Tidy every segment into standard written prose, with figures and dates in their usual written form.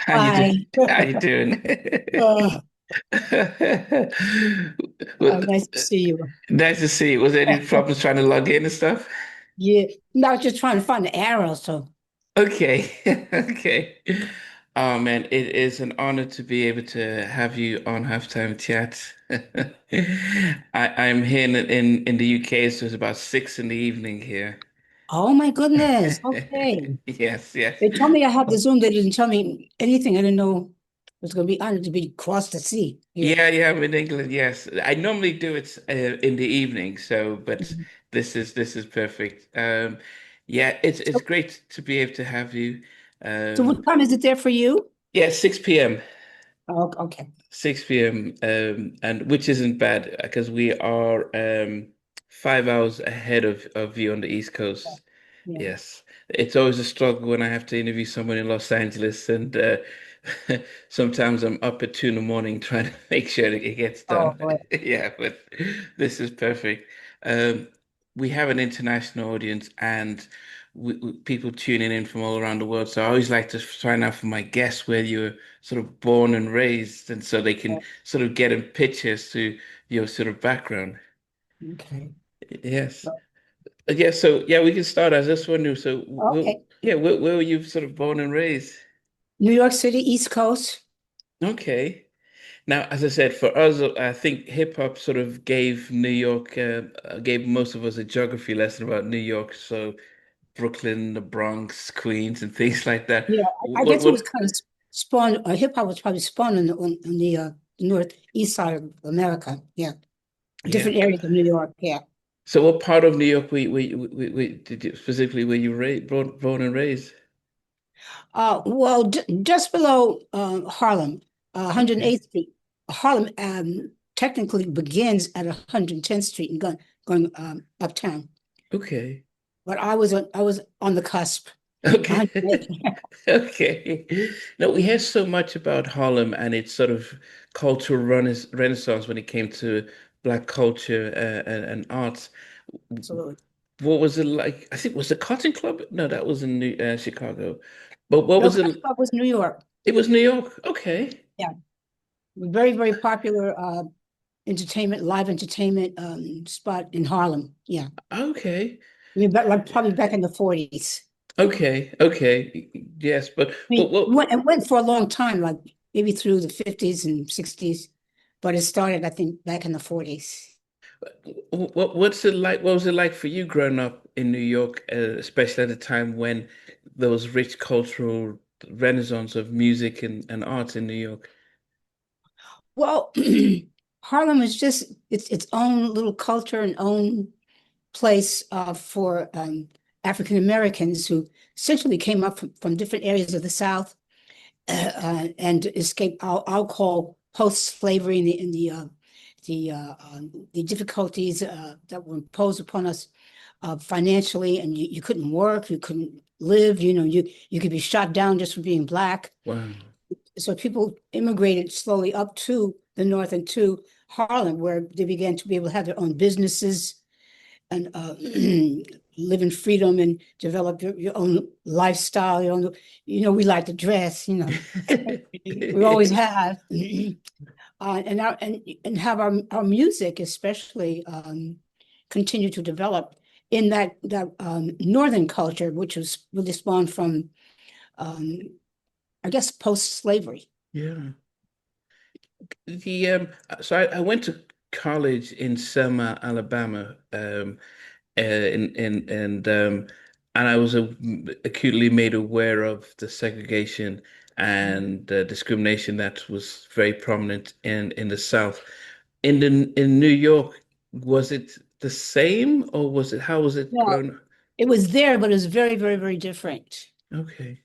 How you doing? Hi. How you doing? Oh, Well, nice to see you. nice to see you. Was there any problems trying to log in and stuff? Yeah, no, I was just trying to find the arrow. So, Okay. Okay. Oh man, it is an honor to be able to have you on halftime chat. I'm here in the UK, so it's about 6 in the evening here. oh my goodness. Okay. Yes, yes. They told me I had the Zoom. They didn't tell me anything. I didn't know it was going to be honored to be across the sea here. Yeah, yeah, I'm in England. Yes, I normally do it in the evening. So, but Mhm. this is perfect. Yeah, it's So, great to be able to have you. so Um, what time is it there for you? yeah, 6 p.m. Oh, okay. 6 p.m. And which isn't bad because we are 5 hours ahead of you on the East Yeah. Coast. Yeah. Yes, it's always a struggle when I have to interview someone in Los Angeles, and sometimes I'm up at 2 in the morning trying to make sure that it gets Oh done. boy. Yeah, but this is perfect. Um, we have an international audience, and people tuning in from all around the world. So I always like to find out from my guests where you're sort of born and raised, and so they can sort of get in pictures to your sort of background. Okay. Yes. Yeah, so yeah, we can start. I was just wondering, so Okay. yeah, where were you sort of born and raised? New York City, East Coast. Okay. Now, as I said, for us, I think hip hop sort of gave New York, gave most of us a geography lesson about New York. So Brooklyn, the Bronx, Queens, and things like that. Yeah, I What, guess it was what? kind of spawned. Hip hop was probably spawned on the northeast side of America. Yeah. Yeah. Different areas of New York. Yeah. So, what part of New York did you specifically were you born and raised? Well, just below Harlem, Okay. 108th Street. Harlem technically begins at 110th Street and going uptown. Okay. But I was on the cusp. Okay. 108th. Okay. No, we hear so much about Harlem and its sort of cultural renaissance when it came to Black culture and arts. Absolutely. What was it like? I think was the Cotton Club? No, that was in Chicago. But what No, was Cusp it? Club was New York. It was New York. Okay. Yeah. Very, very popular live entertainment spot in Harlem. Yeah. Okay. I mean, like probably back in the 40s. Okay. Okay. Yes, but I mean, what it went for a long time, like maybe through the 50s and 60s, but it started, I think, back in the 40s. what's it like? What was it like for you growing up in New York, especially at a time when there was rich cultural renaissance of music and art in New York? Well, Harlem is just its own little culture and own place for African Americans who essentially came up from different areas of the South and escaped, I'll call post-slavery and the difficulties that were imposed upon us financially, and you couldn't work, you couldn't live, you could be shot down just for being black. Wow. So people immigrated slowly up to the north and to Harlem, where they began to be able to have their own businesses and live in freedom and develop your own lifestyle. We like to dress. We always have, and have our music especially continue to develop in that northern culture, which was really spawned from, um, I guess, post-slavery. Yeah. The so I went to college in Selma, Alabama, in and I was acutely made aware of the segregation and discrimination that was very prominent in the South. In New York, was it the same or was it how was it No, grown? it was there, but it was very, very, very different. Okay.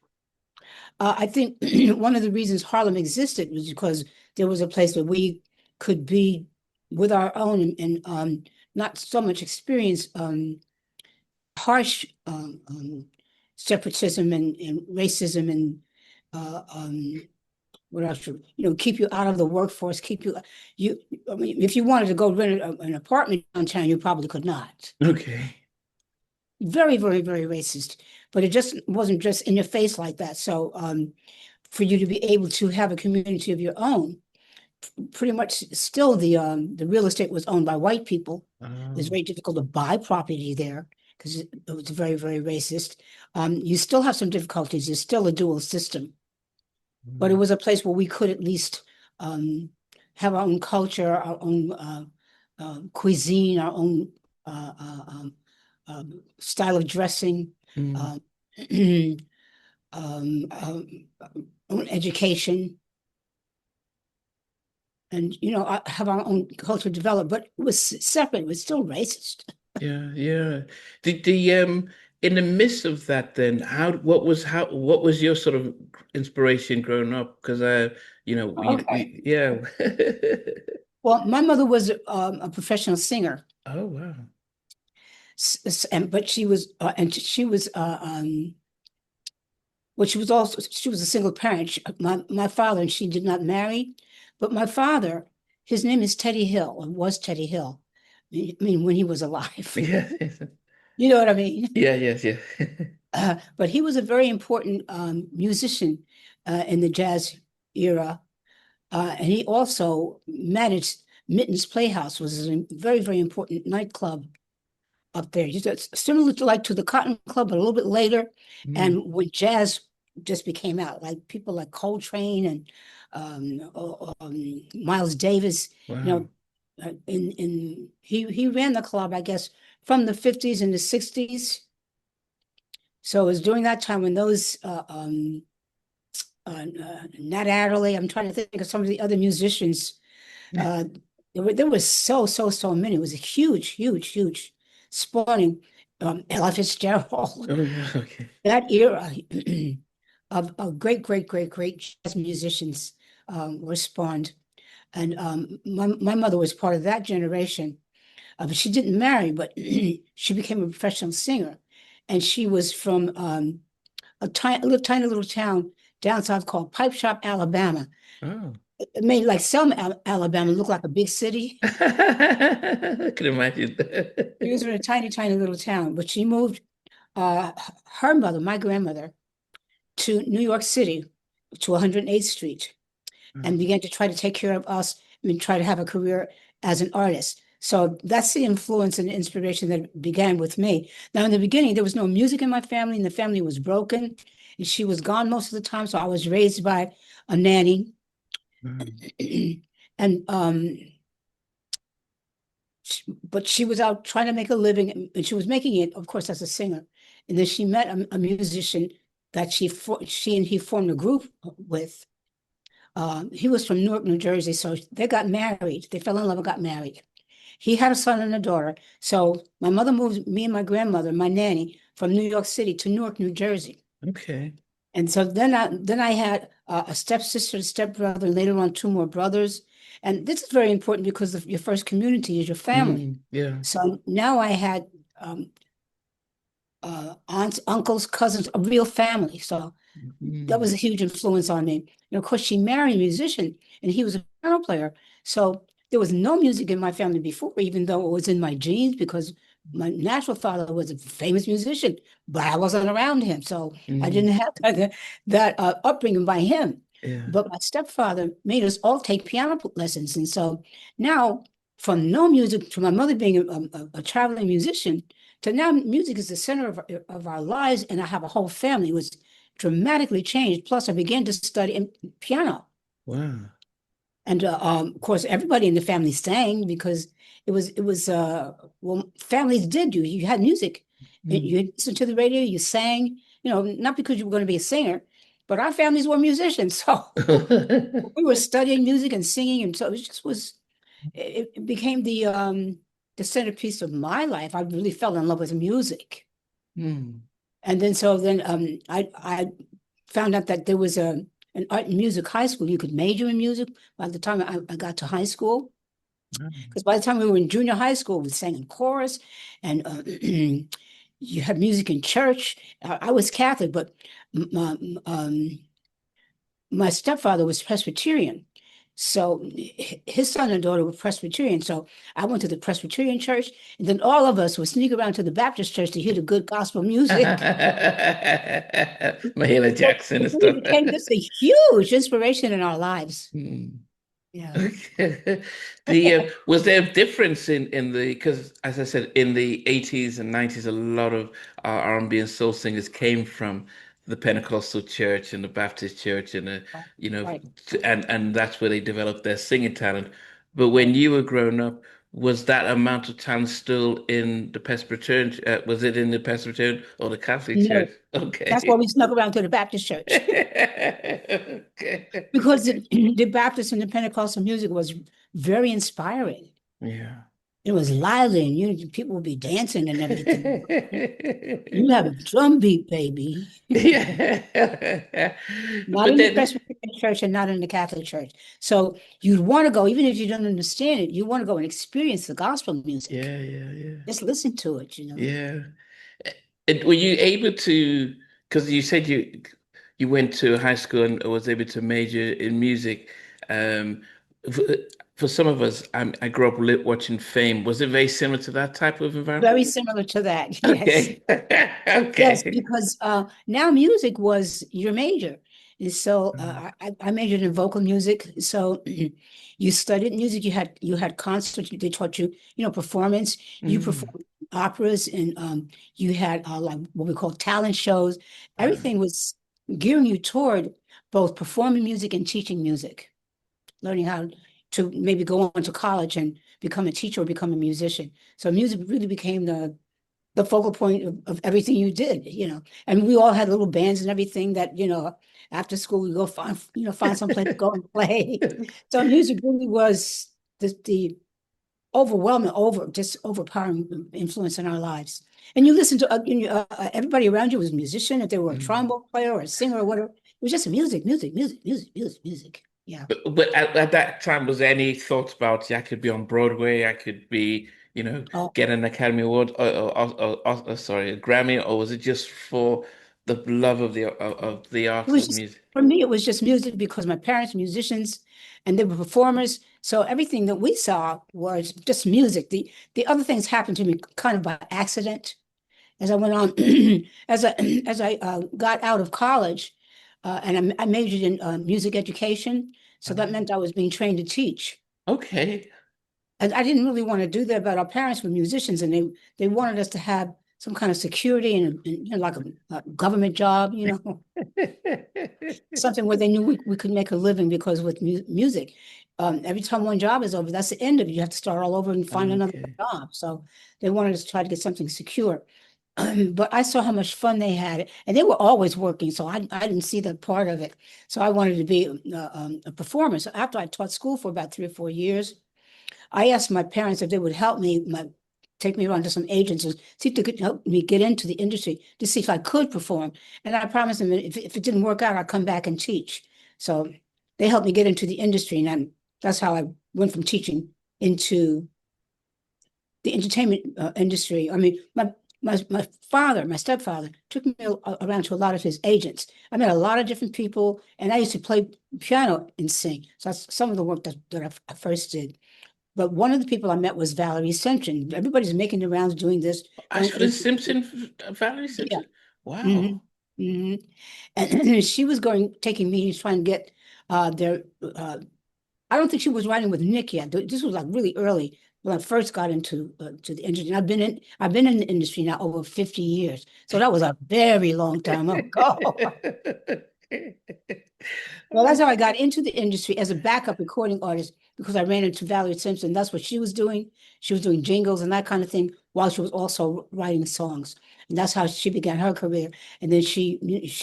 I think one of the reasons Harlem existed was because there was a place where we could be with our own and not so much experience harsh separatism and racism and uh, um, what else? Keep you out of the workforce, you. I mean, if you wanted to go rent an apartment downtown, you probably could not. Okay. Very, very, very racist. But it just wasn't just in your face like that. So for you to be able to have a community of your own. Pretty much still the real estate was owned by white people. It was Oh, very difficult to buy property there because it was very, very racist. You still have some difficulties. It's still a dual system, but it mm, was a place where we could at least um, have our own culture, our own cuisine, our own style of dressing, mm, um, um, own education, and have our own culture develop. But it was separate. It was still racist. yeah, yeah. The in the midst of that, then what was your sort of inspiration growing up? Because Okay. yeah. Well, my mother was a professional singer, Oh wow. but she was well, she was a single parent. My father and she did not marry, but my father, his name is Teddy Hill, or was Teddy Hill. I mean, when he was alive. Yeah. You know what I mean? Yeah, yes, yeah. But he was a very important musician in the jazz era. And he also managed Mitten's Playhouse, was a very, very important nightclub up there. It's similar to like to the Cotton Club, but a little bit later. Mm, And when jazz just became out, like people like Coltrane and Miles Davis, you wow. know, in he ran the club, I guess, from the 50s and the 60s. So it was during that time when those Nat Adderley, I'm trying to think of some of the other musicians. Uh, there was so many. It was a huge, huge, huge spawning. Ella Fitzgerald, Oh yeah, okay. that era of great, great, great, great jazz musicians were spawned. And my mother was part of that generation. But she didn't marry, but she became a professional singer. And she was from tiny little town down south called Pipe Shop, Alabama. Oh. It made like Selma, Alabama look like a big city. I can imagine. She was from a tiny, tiny little town, but she moved uh, her mother, my grandmother, to New York City, to 108th Street, and began to try to take care of us and try to have a career as an artist. So that's the influence and inspiration that began with me. Now, in the beginning, there was no music in my family, and the family was broken, and she was gone most of the time. So I was raised by a nanny, Mm, and but she was out trying to make a living, and she was making it, of course, as a singer. And then she met a musician that she and he formed a group with. He was from Newark, New Jersey, so they got married. They fell in love and got married. He had a son and a daughter. So my mother moved me and my grandmother, my nanny, from New York City to Newark, New Jersey. okay. And so then I had a stepsister, a stepbrother, and later on two more brothers. And this is very important because your first community is your family. Mm, yeah. So now I had um, aunts, uncles, cousins, a real family. So that was Mm, a huge influence on me. And of course, she married a musician, and he was a piano player. So there was no music in my family before, even though it was in my genes, because my natural father was a famous musician, but I wasn't around him, so I mm, didn't have that upbringing by him. yeah. But my stepfather made us all take piano lessons, and so now, from no music to my mother being a traveling musician, to now music is the center of our lives, and I have a whole family. It was dramatically changed. Plus, I began to study piano. Wow. And of course, everybody in the family sang because well, families did. You had music. Mm. You listened to the radio, you sang, not because you were going to be a singer, but our families were musicians. So we were studying music and singing. And so it became the centerpiece of my life. I really fell in love with music. Mm. And then I found out that there was an art and music high school. You could major in music by the time I got to high school. Mm. Because by the time we were in junior high school, we sang in chorus, and you had music in church. I was Catholic, but my stepfather was Presbyterian, So his son and daughter were Presbyterian. So I went to the Presbyterian church, and then all of us would sneak around to the Baptist church to hear the good gospel music. Mahalia So Jackson it and really stuff. became just a huge inspiration in our lives. Hmm. Yeah. Okay. Was there a difference in the because as I said in the 80s and 90s a lot of R&B and soul singers came from the Pentecostal church and the Baptist church and you know Right. and that's where they developed their singing talent. But when Right. you were growing up, was that amount of talent still in the Presbyterian? Was it in the Presbyterian or the Catholic Church? No, that's why Okay. we snuck around to the Baptist church Okay. because the Baptist and the Pentecostal music was very inspiring. Yeah. It was lively, and people would be dancing and everything. You have a drum beat, baby. Yeah. Not But in the then, Presbyterian church and not in the Catholic church. So you'd want to go, even if you don't understand it, you want to go and experience the gospel music. yeah, yeah, yeah, Just listen to it, you know. yeah. And were you able to, because you said you went to high school and was able to major in music. Um, for, for some of us, I grew up watching Fame. Was it very similar to that type of environment? Very similar to that. Yes. Okay. Yes, Okay. because now music was your major. And so Mm, I majored in vocal music. So you studied music, you had concerts, they taught you, performance. You mm, performed operas and you had like what we call talent shows. uh, Everything was gearing you toward both performing music and teaching music, learning how to maybe go on to college and become a teacher or become a musician. So music really became the focal point of everything you did, And we all had little bands and everything that, after school we go find some place to go and play. So music really was the overwhelming, just overpowering influence in our lives. And you listen to everybody around you was a musician, if they were a mm. trombone player or a singer or whatever. It was just music, music, music, music, music, music. Yeah. But at that time, was there any thoughts about, yeah, I could be on Broadway, I could be, Oh, get an Academy Award sorry, a Grammy, or was it just for the love of the it art was of just music? for me, it was just music because my parents were musicians and they were performers. So everything that we saw was just music. The other things happened to me kind of by accident as I went on, as I got out of college, and I majored in music education. So that Uh, meant I was being trained to teach. okay. And I didn't really want to do that, but our parents were musicians, and they wanted us to have some kind of security and like a government job, something where they knew we could make a living because with music, every time one job is over, that's the end of it. You have to start all over and find another Okay. job. So they wanted us to try to get something secure. But I saw how much fun they had, and they were always working, so I didn't see that part of it. So I wanted to be a performer. So after I taught school for about 3 or 4 years, I asked my parents if they would help me, take me around to some agents and see if they could help me get into the industry to see if I could perform. And I promised them that if it didn't work out, I'd come back and teach. So they helped me get into the industry, and that's how I went from teaching into the entertainment industry. I mean, my father, my stepfather, took me around to a lot of his agents. I met a lot of different people, and I used to play piano and sing. So that's some of the work that I first did. But one of the people I met was Valerie Simpson. Everybody's making the rounds doing this, going Ashford and agent. Simpson, Valerie Yeah. Simpson. hmm Wow. hmm And she was taking meetings, trying to get their. I don't think she was writing with Nick yet. This was like really early when I first got into to the industry. And I've been in the industry now over 50 years, so that was a very long time ago. Well, that's how I got into the industry as a backup recording artist because I ran into Valerie Simpson. That's what she was doing. She was doing jingles and that kind of thing while she was also writing songs. And that's how she began her career. And then she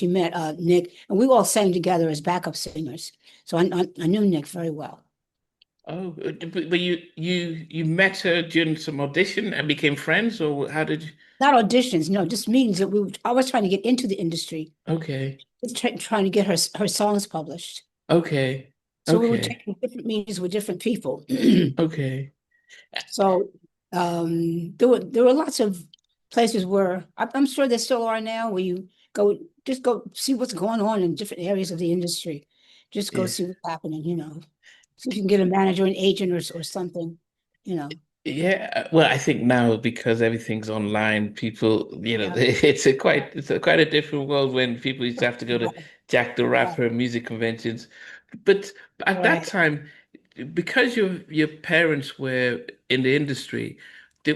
met Nick, and we all sang together as backup singers. So I knew Nick very well. Oh, but you met her during some audition and became friends, or how did you? Not auditions, no, just meetings that I was trying to get into the industry, Okay, just trying to get her songs published. okay, So we were okay, taking different meetings with different people. okay. So there were lots of places where I'm sure there still are now where you just go see what's going on in different areas of the industry. Just go Yeah. see what's happening. See if you can get a manager, an agent, or something, you know. Yeah, well, I think now because everything's online, people, Yeah, it's a quite a different world when people used to have to go to right, Jack the right, Rapper music conventions. But at that right. time, because your parents were in the industry,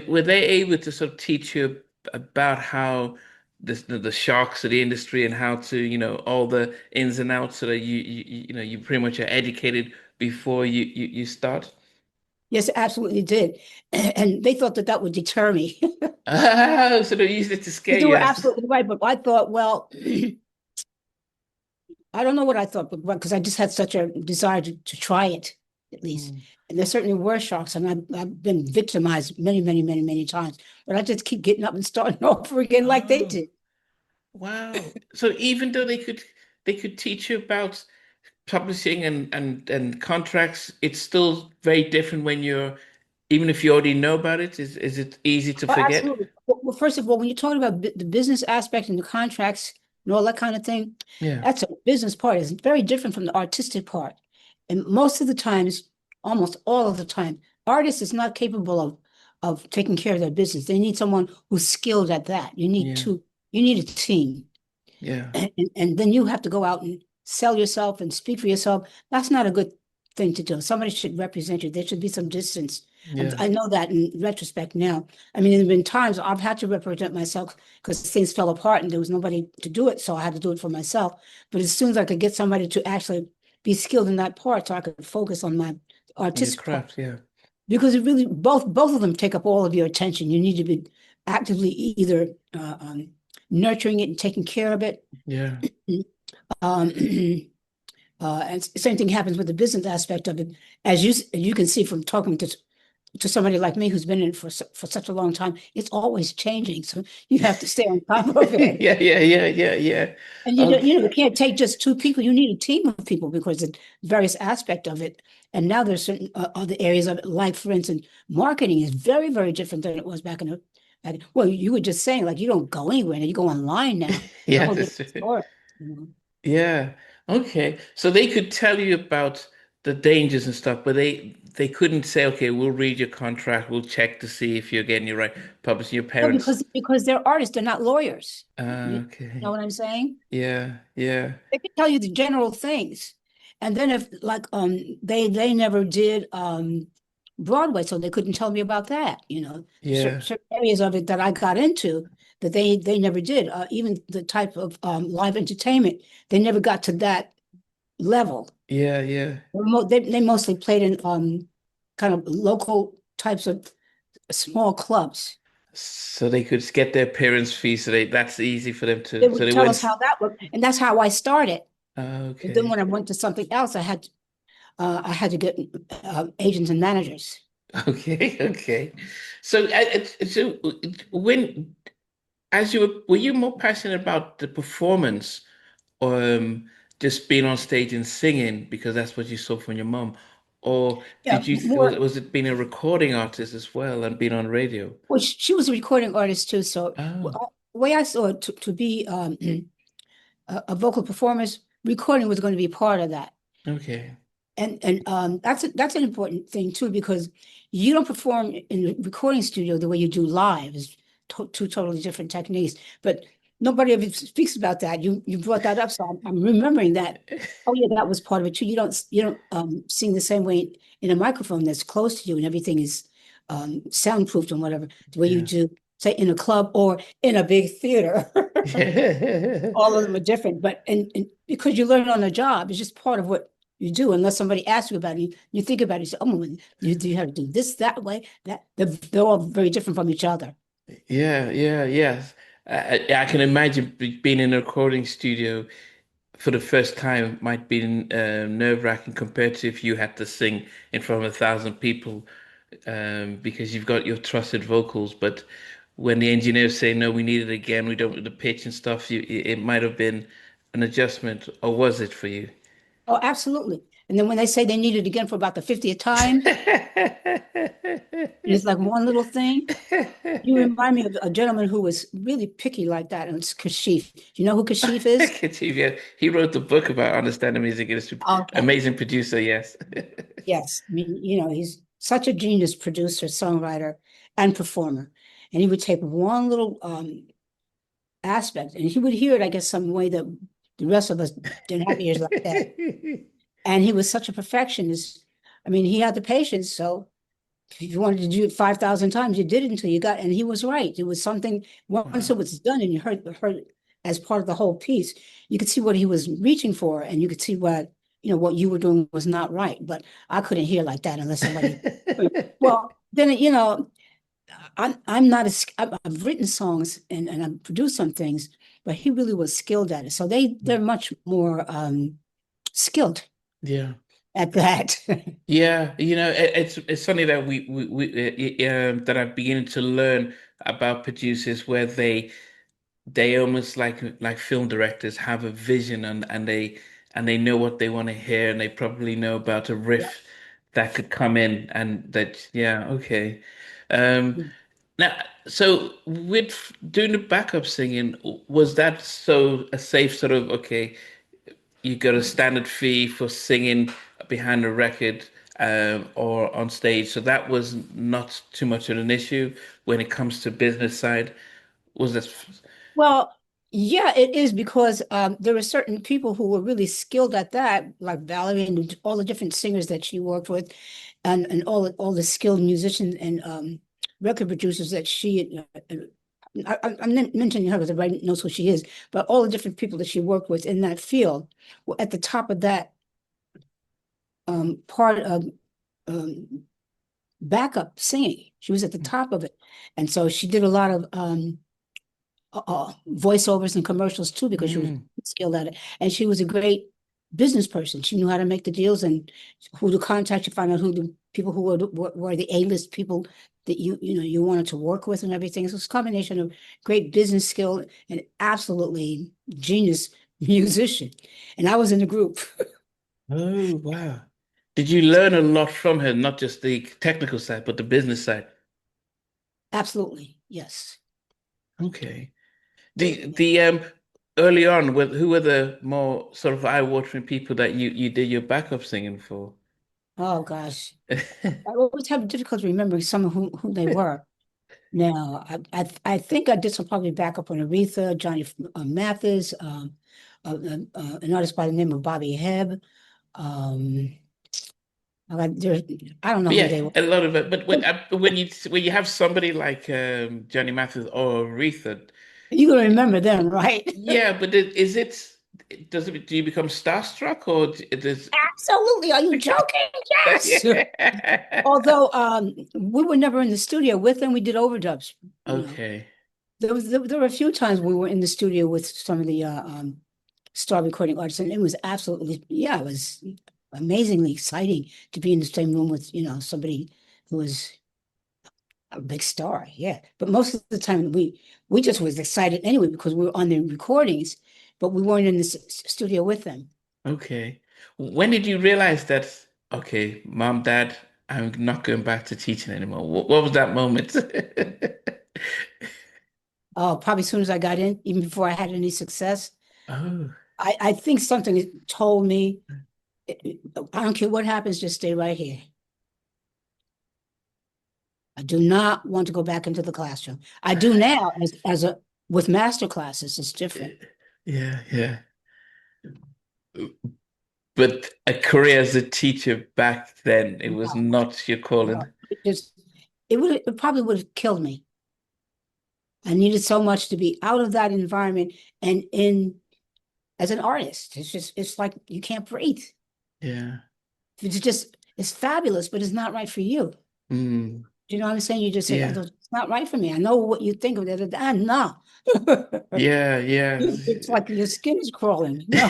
were they able to sort of teach you about how the sharks of the industry and how to, all the ins and outs so that you pretty much are educated before you start? Yes, absolutely did. And they thought that that would deter me. Oh, so they used it to scare But you you. were That's absolutely right. But I thought, well, I don't know what I thought, but because I just had such a desire to try it, at least. Mm. And there certainly were shocks, and I've been victimized many, many, many, many times. But I just keep getting up and starting over again like they Oh, did. wow. So even though they could teach you about publishing and contracts, it's still very different when even if you already know about it, is it easy to Oh, forget? absolutely. Well, first of all, when you're talking about the business aspect and the contracts and all that kind of thing, Yeah, that's a business part. It's very different from the artistic part. And most of the times, almost all of the time, artists is not capable of taking care of their business. They need someone who's skilled at that. yeah, You need a team. yeah, And then you have to go out and sell yourself and speak for yourself. That's not a good thing to do. Somebody should represent you. There should be some distance. yeah. I know that in retrospect now. I mean, there have been times I've had to represent myself because things fell apart and there was nobody to do it, so I had to do it for myself. But as soon as I could get somebody to actually be skilled in that part, so I could focus on my On your artistic part, craft, yeah, because it really both of them take up all of your attention. You need to be actively either nurturing it and taking care of it. yeah. Um, and same thing happens with the business aspect of it. As you can see from talking to somebody like me who's been in it for such a long time, it's always changing. So you have to stay on top of it. Yeah, yeah, yeah, yeah, yeah. And Okay. you can't take just two people. You need a team of people because of various aspect of it. And now there's certain other areas of it, like for instance, marketing is very, very different than it was back in the. Well, you were just saying like you don't go anywhere now. You go online now. It's a Yeah, whole that's different true. story. You know? Yeah. Okay. So they could tell you about the dangers and stuff, but they couldn't say, okay, we'll read your contract, we'll check to see if you're getting your right publishing your No, parents. because they're artists, they're not lawyers. You know Okay. what I'm saying? Yeah, yeah, They can tell you the general things. And then if like they never did Broadway, so they couldn't tell me about that, you know. yeah, Certain areas of it that I got into that they never did. Even the type of live entertainment, they never got to that level. yeah, yeah. They mostly played in kind of local types of small clubs. So they could get their parents' fee, so that's easy for them They to so would they tell went. us how that worked, and that's how I started. But then Okay. when I went to something else, I had to get agents and managers. Okay, okay. So when as were you more passionate about the performance or just being on stage and singing because that's what you saw from your mom? Or Yeah, more. was it being a recording artist as well and being on radio? Well, she was a recording artist too. So Oh, the way I saw it to be a vocal performance, recording was going to be part of that. okay. And that's an important thing too because you don't perform in the recording studio the way you do live. It's two totally different techniques. But nobody ever speaks about that. You brought that up, so I'm remembering that. Oh yeah, that was part of it too. You don't sing the same way in a microphone that's close to you and everything is soundproofed and whatever the way you Yeah. do, say in a club or in a big theater. Yeah. All of them are different, but and because you learn on the job, it's just part of what you do. Unless somebody asks you about it, you think about it. You say, "Oh, well, you have to do this that way." That they're all very different from each other. Yeah, yeah, yes. I can imagine being in a recording studio for the first time might be nerve-wracking compared to if you had to sing in front of 1,000 people because you've got your trusted vocals. But when the engineers say, no, we need it again, we don't need the pitch and stuff, it might have been an adjustment, or was it for you? Oh, absolutely. And then when they say they need it again for about the 50th time, it's like one little thing. You remind me of a gentleman who was really picky like that, and it's Kashif. Do you know who Kashif is? Yeah. He wrote the book about understanding music industry. Okay. Amazing producer, yes. Yes, I mean, he's such a genius producer, songwriter, and performer. And he would take one little aspect, and he would hear it, I guess, some way that the rest of us didn't have ears like that. And he was such a perfectionist. I mean, he had the patience, so if you wanted to do it 5,000 times, you did it until you got, and he was right. It was something, once it Wow. was done and you heard it as part of the whole piece, you could see what he was reaching for, and you could see what you were doing was not right. But I couldn't hear like that unless somebody, well, then, I'm not as, I've written songs and I've produced some things, but he really was skilled at it. So they're much more skilled Yeah. at that. Yeah, it's funny that that I'm beginning to learn about producers where they almost like film directors have a vision and they know what they want to hear and they probably know about a Yeah. riff that could come in and that yeah, okay. Um Now, so with doing the backup singing, was that so a safe sort of okay? You got a standard fee for singing behind the record or on stage, so that was not too much of an issue when it comes to business side. Was this? Well, yeah, it is because there were certain people who were really skilled at that, like Valerie and all the different singers that she worked with, and all the skilled musicians and record producers that she. I'm mentioning her because everybody knows who she is, but all the different people that she worked with in that field were at the top of that part of um, backup singing. She was at the top of it, and so she did a lot of voiceovers and commercials too because she was Mm, skilled at it. And she was a great business person. She knew how to make the deals and who to contact to find out who the people who were the A-list people that you wanted to work with and everything. So it's a combination of great business skill and absolutely genius musician. And I was in the group. oh, wow. Did you learn a lot from her, not just the technical side, but the business side? Absolutely. Yes. Okay. The early on, who were the more sort of eye-watering people that you did your backup singing for? Oh gosh. I always have difficulty remembering some of who they were. Now, I think I did some probably backup on Aretha, Johnny Mathis, an artist by the name of Bobby Hebb. Um, there, I don't know But who yeah, they were. a lot of it. But when you have somebody like Johnny Mathis or Aretha, You can remember them, right? yeah. But do you become starstruck or does? Absolutely. Are you joking? Yes. Although we were never in the studio with them, we did overdubs. You know, Okay. there were a few times we were in the studio with some of the star recording artists, and it was absolutely, yeah, it was amazingly exciting to be in the same room with, somebody who was a big star. Yeah. But most of the time we just was excited anyway because we were on the recordings, but we weren't in the studio with them. Okay. When did you realize that? Okay, mom, dad, I'm not going back to teaching anymore. What was that moment? Oh, probably as soon as I got in, even before I had any success. Oh, I think something told me, I don't care what happens, just stay right here. I do not want to go back into the classroom. I do now as a with master classes, it's different. yeah, yeah. But a career as a teacher back then, it was No, not your calling. no, it probably would have killed me. I needed so much to be out of that environment and in as an artist. It's like you can't breathe. Yeah. It's fabulous, but it's not right for you. Mm, Do you know what I'm saying? You just say, yeah. "Oh, it's not right for me. I know what you think of it. Ah, no. Yeah, yeah. It's like your skin is crawling. No.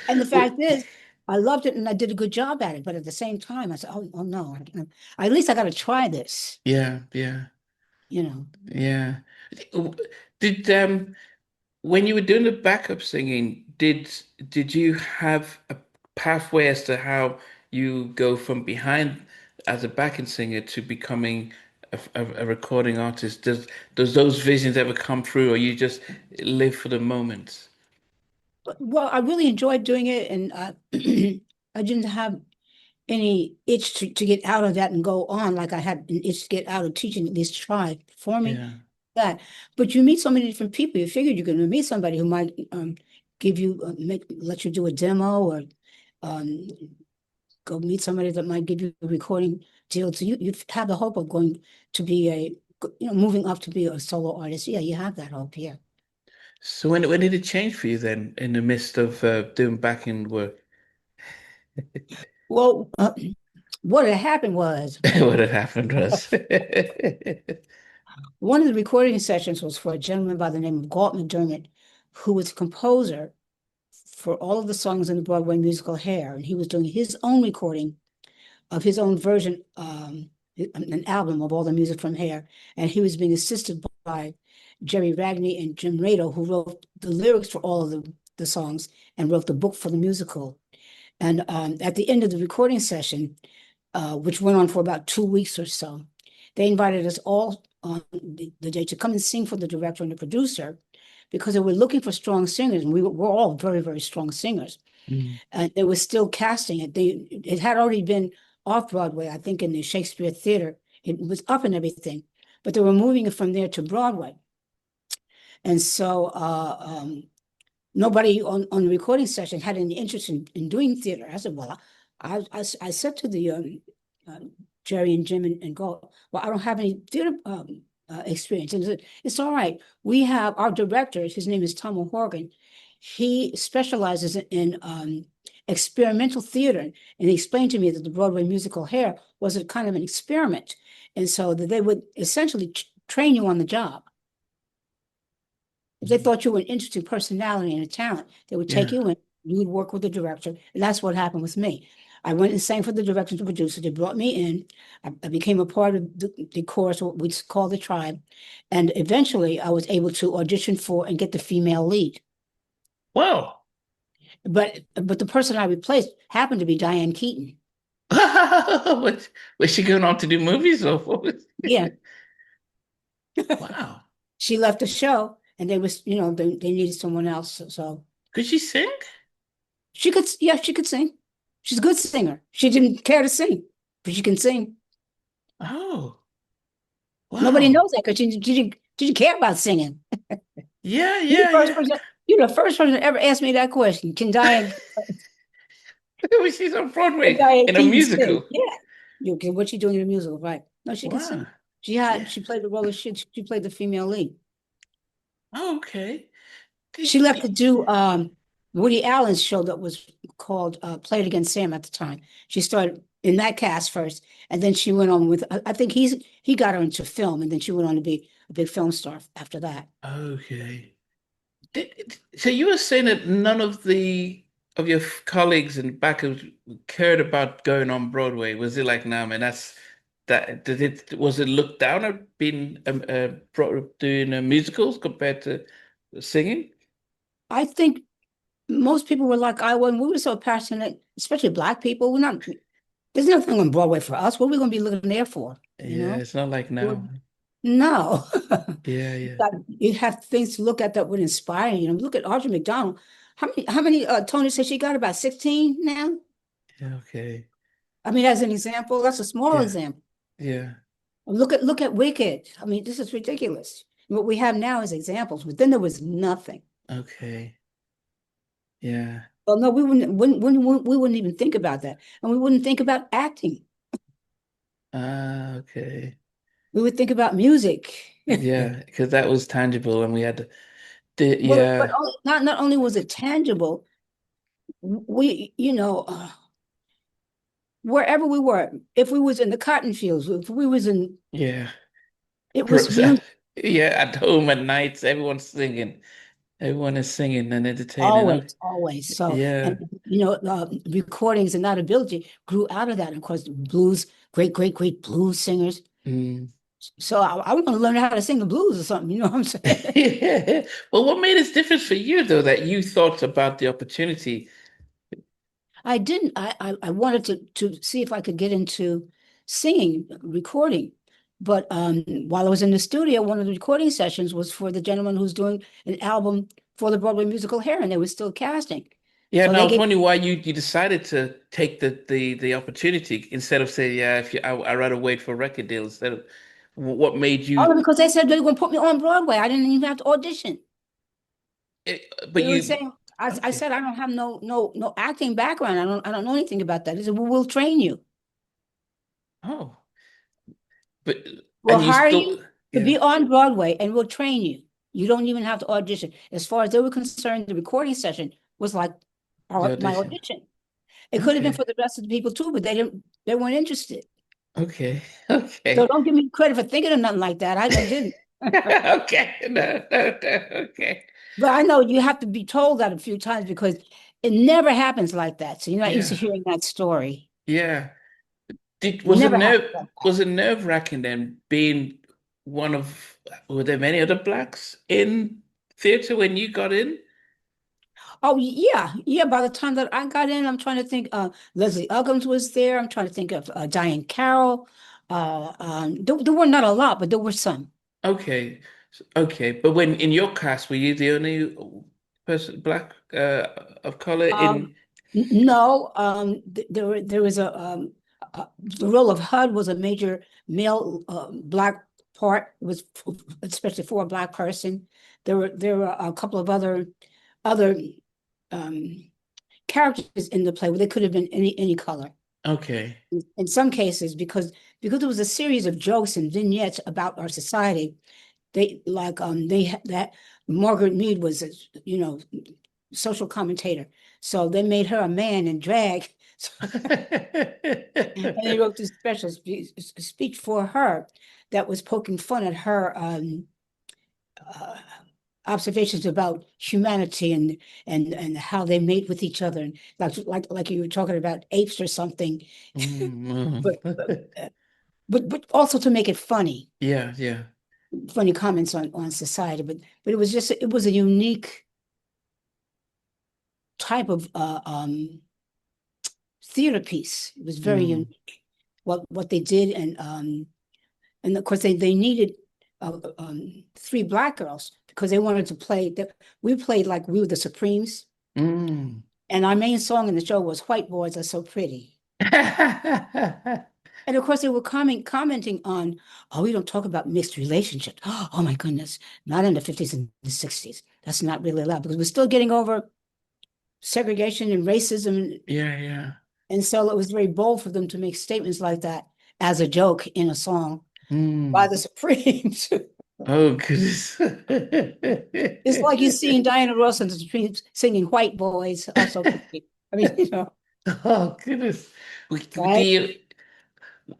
And the fact is, I loved it and I did a good job at it. But at the same time, I said, oh no, at least I got to try this, Yeah, yeah, you know. yeah. Did when you were doing the backup singing, did you have a pathway as to how you go from behind as a backing singer to becoming a recording artist? Does those visions ever come through, or you just live for the moment? Well, I really enjoyed doing it, and I didn't have any itch to get out of that and go on, like I had an itch to get out of teaching, at least try performing Yeah. that. But you meet so many different people. You figured you're going to meet somebody who might give you let you do a demo, or um, go meet somebody that might give you a recording deal. So you have the hope of going to be moving up to be a solo artist. Yeah, you have that hope. Yeah. So when did it change for you then in the midst of doing backing work? Well, what had happened was What had happened was one of the recording sessions was for a gentleman by the name of Galt McDermott, who was a composer for all of the songs in the Broadway musical Hair, and he was doing his own recording of his own version, an album of all the music from Hair, and he was being assisted by Jerry Ragney and Jim Rado, who wrote the lyrics for all of the songs and wrote the book for the musical. And at the end of the recording session, which went on for about 2 weeks or so, they invited us all on the day to come and sing for the director and the producer because they were looking for strong singers, and we're all very, very strong singers. Mm. And they were still casting it. It had already been off Broadway, I think, in the Shakespeare Theater. It was up and everything, but they were moving it from there to Broadway. And so nobody on the recording session had any interest in doing theater. I said, well, I said to the Jerry and Jim and Go, well, I don't have any theater experience. And it's all right. We have our director, his name is Tom O'Horgan. He specializes in experimental theater. And he explained to me that the Broadway musical Hair was a kind of an experiment. And so that they would essentially train you on the job. If they thought you were an interesting personality and a talent, they would take Yeah. you in, you would work with the director. And that's what happened with me. I went and sang for the director and the producer. They brought me in. I became a part of the chorus, what we call the tribe. And eventually I was able to audition for and get the female lead. Wow. But the person I replaced happened to be Diane Keaton. Was she going on to do movies or what was Yeah. Wow. She left the show and they needed someone else. So Could she sing? she could, yeah, she could sing. She's a good singer. She didn't care to sing, but she can sing. Oh, Nobody wow. knows that because she didn't care about singing. Yeah, You're the yeah, first yeah. person, you're the first person that ever asked me that question. She's on Can Broadway Diane in a Keaton sing? musical. Yeah. What's she doing in the musical? Right. No, she can Wow. sing. Yeah. She played the role of she played the female lead. Oh, okay. She left to do Woody Allen's show that was called Play It Again Sam at the time. She started in that cast first, and then she went on with I think he got her into film, and then she went on to be a big film star after that. Okay. So you were saying that none of the of your colleagues and backers cared about going on Broadway. Was it like, nah, man, that's that did it was it looked down at being doing musicals compared to singing? I think most people were like I was. We were so passionate, especially Black people. We're not. There's nothing on Broadway for us. What are we going to be looking there for? You Yeah, know? it's not like now. No. Yeah, yeah. You have things to look at that would inspire you. Look at Audrey McDonald. How many Tony said she got about 16 now? Yeah, okay. I mean, as an example, that's a small Yeah, example. yeah. Look at Wicked. I mean, this is ridiculous. What we have now is examples, but then there was nothing. Okay. Yeah. Well, no, we wouldn't even think about that. And we wouldn't think about acting. Ah, okay. We would think about music. Yeah, because that was tangible and we had But yeah, not only was it tangible, we, wherever we were, if we was in the cotton fields, if we was in, yeah. it was music Yeah, at home at nights, everyone's singing. Everyone is singing and entertaining. Oh, always, always. So, and yeah. recordings and that ability grew out of that. And of course, blues, great, great, great blues singers. Mm. So I want to learn how to sing the blues or something. You know what I'm saying? Yeah. Well, what made it different for you though, that you thought about the opportunity? I didn't. I wanted to see if I could get into singing, recording. But while I was in the studio, one of the recording sessions was for the gentleman who's doing an album for the Broadway musical Hair, and they were still casting. Yeah, So no, I they was gave wondering why you decided to take the opportunity instead of saying, yeah, if you I rather wait for a record deal instead of what made all you because they said they were going to put me on Broadway. I didn't even have to audition. but They were you saying, I okay. said I don't have no acting background. I don't know anything about that. They said, well, we'll train you. Oh, but We'll and you hire still you to yeah, be on Broadway and we'll train you. You don't even have to audition. As far as they were concerned, the recording session was like the my audition. audition. It could have been Okay. for the rest of the people too, but they weren't interested. Okay. So Okay. don't give me credit for thinking of nothing like that. I didn't. Okay. No, no, no. Okay. But I know you have to be told that a few times because it never happens like that. So you're not used to Yeah. hearing that story. Yeah. Did Never happens like that. was it nerve-wracking then being one of were there many other blacks in theater when you got in? Oh yeah, yeah. By the time that I got in, I'm trying to think. Leslie Uggams was there. I'm trying to think of Diane Carroll. There were not a lot, but there were some. Okay. Okay. But when in your cast, were you the only person black of color Um, in no, there was the role of HUD was a major male black part was especially for a black person. There were a couple of other um, characters in the play where they could have been any color. okay. In some cases, because it was a series of jokes and vignettes about our society, they had that Margaret Mead was a, social commentator. So they made her a man in drag. And they wrote this special speech for her that was poking fun at her uh, observations about humanity and how they mate with each other, and like you were talking about apes or something, Mm. but but also to make it funny, Yeah, yeah. funny comments on society. But it was a unique type of theater piece. It was very Mm. unique what they did, and of course they needed three black girls because they wanted to play. We played like we were the Supremes, Mm. and our main song in the show was "White Boys Are So Pretty." And of course, they were commenting on, oh, we don't talk about mixed relationships. Oh my goodness, not in the 50s and the 60s. That's not really allowed because we're still getting over segregation and racism. Yeah, yeah. And so it was very bold for them to make statements like that as a joke in a song by Mm. the Supremes. Oh, goodness. It's like you seeing Diana Ross and the Supremes singing "White Boys Are So Pretty." I mean, Oh, goodness. Do right? you,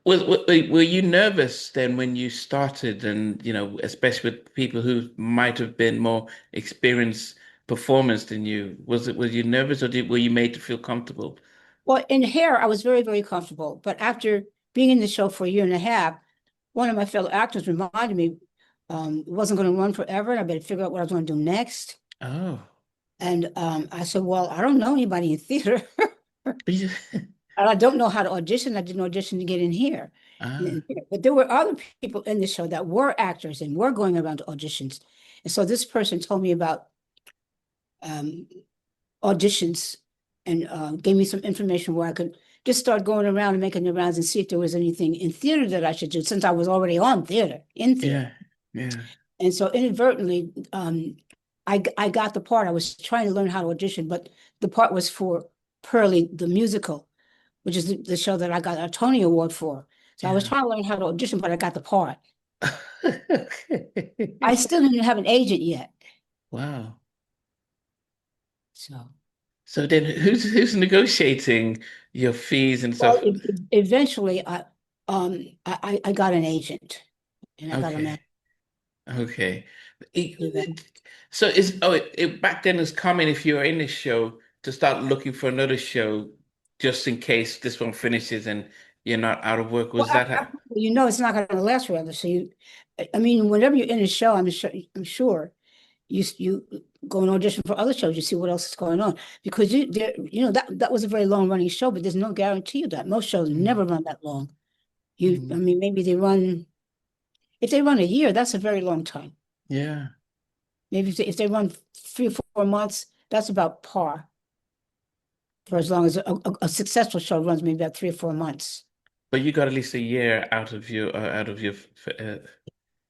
were you nervous then when you started and, especially with people who might have been more experienced performers than you? Were you nervous or were you made to feel comfortable? Well, in hair, I was very, very comfortable. But after being in the show for a year and a half, one of my fellow actors reminded me it wasn't going to run forever, and I better figure out what I was going to do next. Oh. And I said, well, I don't know anybody in theater, Yeah. and I don't know how to audition. I didn't audition to get in here. Ah, But there were other people in the show that were actors and were going around to auditions. And so this person told me about um, auditions and gave me some information where I could just start going around and making the rounds and see if there was anything in theater that I should do since I was already on theater, in theater. yeah, yeah. And so inadvertently, I got the part. I was trying to learn how to audition, but the part was for Pearly, the musical, which is the show that I got a Tony Award for. So I was Yeah. trying to learn how to audition, but I got the part. I still didn't have an agent yet. Wow. So, So then who's negotiating your fees and well, stuff? eventually I got an agent and I got a Okay. man. Okay. Event. So back then it's common if you were in this show to start looking for another show just in case this one finishes and you're not out of work. Well, Was that you know it's not going to last forever. So I mean, whenever you're in a show, I'm sure you go and audition for other shows. You see what else is going on because that was a very long running show, but there's no guarantee of that. Most shows Mm, never run that long. I mm, mean, maybe if they run a year, that's a very long time. yeah. Maybe if they run 3 or 4 months, that's about par. for as long as a successful show runs, maybe about 3 or 4 months. But you got at least a year out of your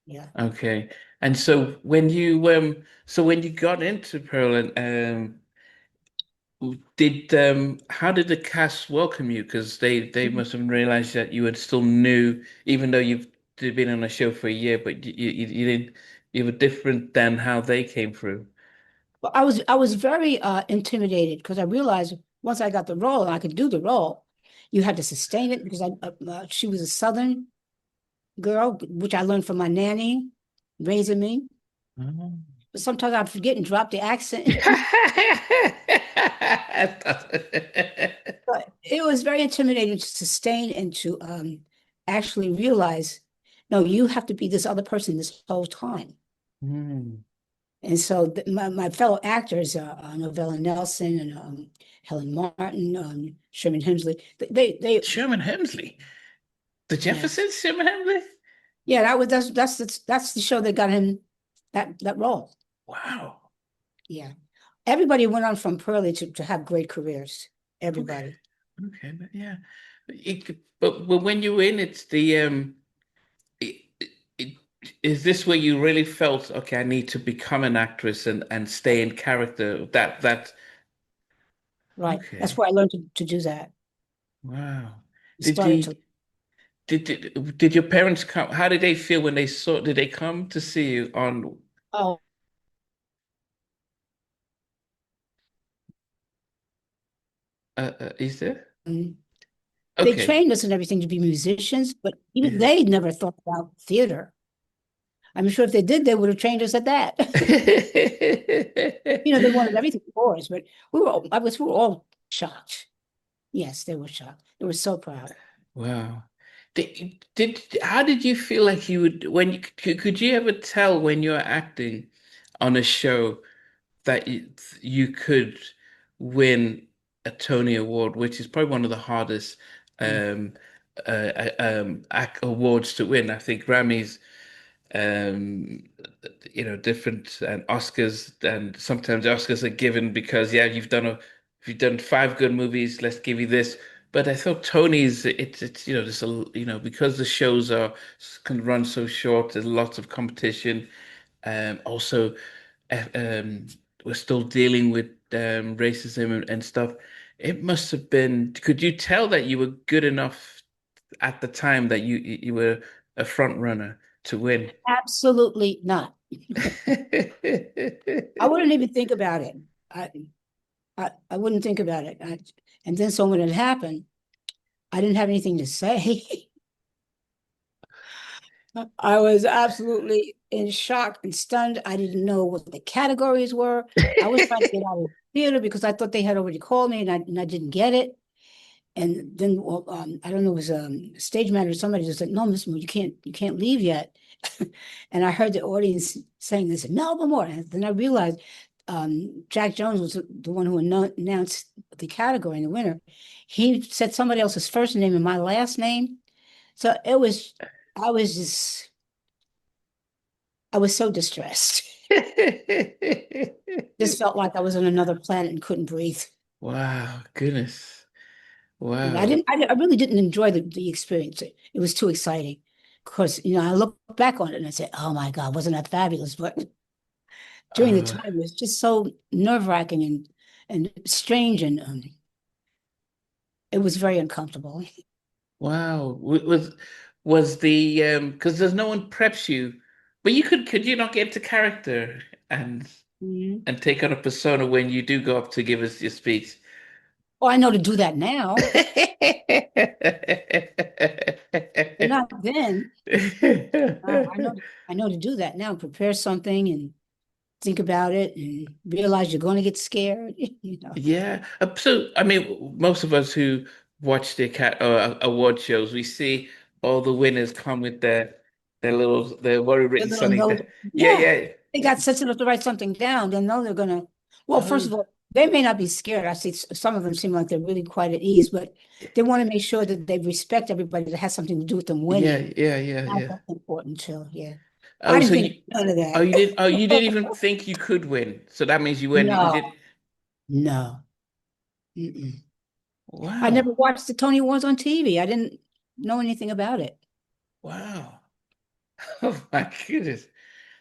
Yeah. okay. And so when you got into Pearl and did how did the cast welcome you? Because they must have realized that you were still new, even though you've been on a show for a year, but you didn't you were different than how they came through. Well, I was very intimidated because I realized once I got the role and I could do the role, you had to sustain it because she was a Southern girl, which I learned from my nanny raising me. Oh. But sometimes I forget and drop the accent. But it was very intimidating to sustain and to actually realize, no, you have to be this other person this whole time. Hmm. And so my fellow actors, Novella Nelson and Helen Martin, Sherman Hemsley, Sherman Hemsley. The yeah, Jeffersons, Sherman Hemsley? yeah, that's the show that got him that role. Wow. Yeah, everybody went on from Pearlie to have great careers. Okay. Everybody. Okay, but yeah. But when you were in it's the it, it, is this where you really felt, okay, I need to become an actress and stay in character? That Right. That's okay. where I learned to do that. Wow. It Did started you to, did your parents come? How did they feel when they saw? Did they come to see you on? oh, Is there? um, they Okay. trained us and everything to be musicians, but even they never thought about theater. I'm sure if they did, they would have trained us at that. They wanted everything for us, but we were all shocked. Yes, they were shocked. They were so proud. Wow. How did you feel like you would when could you ever tell when you're acting on a show that you could win a Tony Award, which is probably one of the hardest Mm. um awards to win. I think Grammys um different and Oscars, and sometimes Oscars are given because yeah you've done five good movies, let's give you this. But I thought Tony's it's there's because the shows are can run so short, there's lots of competition. Also we're still dealing with racism and stuff. It must have been, could you tell that you were good enough at the time that you were a front runner to win? Absolutely not. I wouldn't even think about it. I I wouldn't think about it. And then so when it happened, I didn't have anything to say. I was absolutely in shock and stunned. I didn't know what the categories were. I was trying to get out of the theater because I thought they had already called me and I didn't get it. And then well, I don't know, it was a stage manager, somebody just said, no, Miss Moore, you can't leave yet. And I heard the audience saying this, Melba Moore. And then I realized Jack Jones was the one who announced the category and the winner. He said somebody else's first name and my last name. So I was just, I was so distressed. Just felt like I was on another planet and couldn't breathe. Wow, goodness. And Wow. I really didn't enjoy the experience. It was too exciting. Of course, I look back on it and I say, oh my God, wasn't that fabulous? But during the Uh, time, it was just so nerve-wracking and strange, and it was very uncomfortable. wow. Was the because there's no one preps you, but could you not get into character and Mhm. take on a persona when you do go up to give us your speech? Oh, I know to do that now, but not then. I know to do that now. Prepare something and think about it and realize you're going to get scared. Yeah. So, I mean, most of us who watch the award shows, we see all the winners come with their what The written little something note, there. Yeah, yeah, yeah. they got sense enough to write something down. They know they're gonna. Well, first Oh, of all, they may not be scared. I see some of them seem like they're really quite at ease, but they want to make sure that they respect everybody that has something to do with them yeah, winning. yeah, yeah, yeah. That's important too. Yeah, I Oh, didn't so think none of that. you didn't even think you could win. So that means you win. You No, did. no. Mm-mm. I never Wow. watched the Tony Awards on TV. I didn't know anything about it. Wow. Oh my goodness.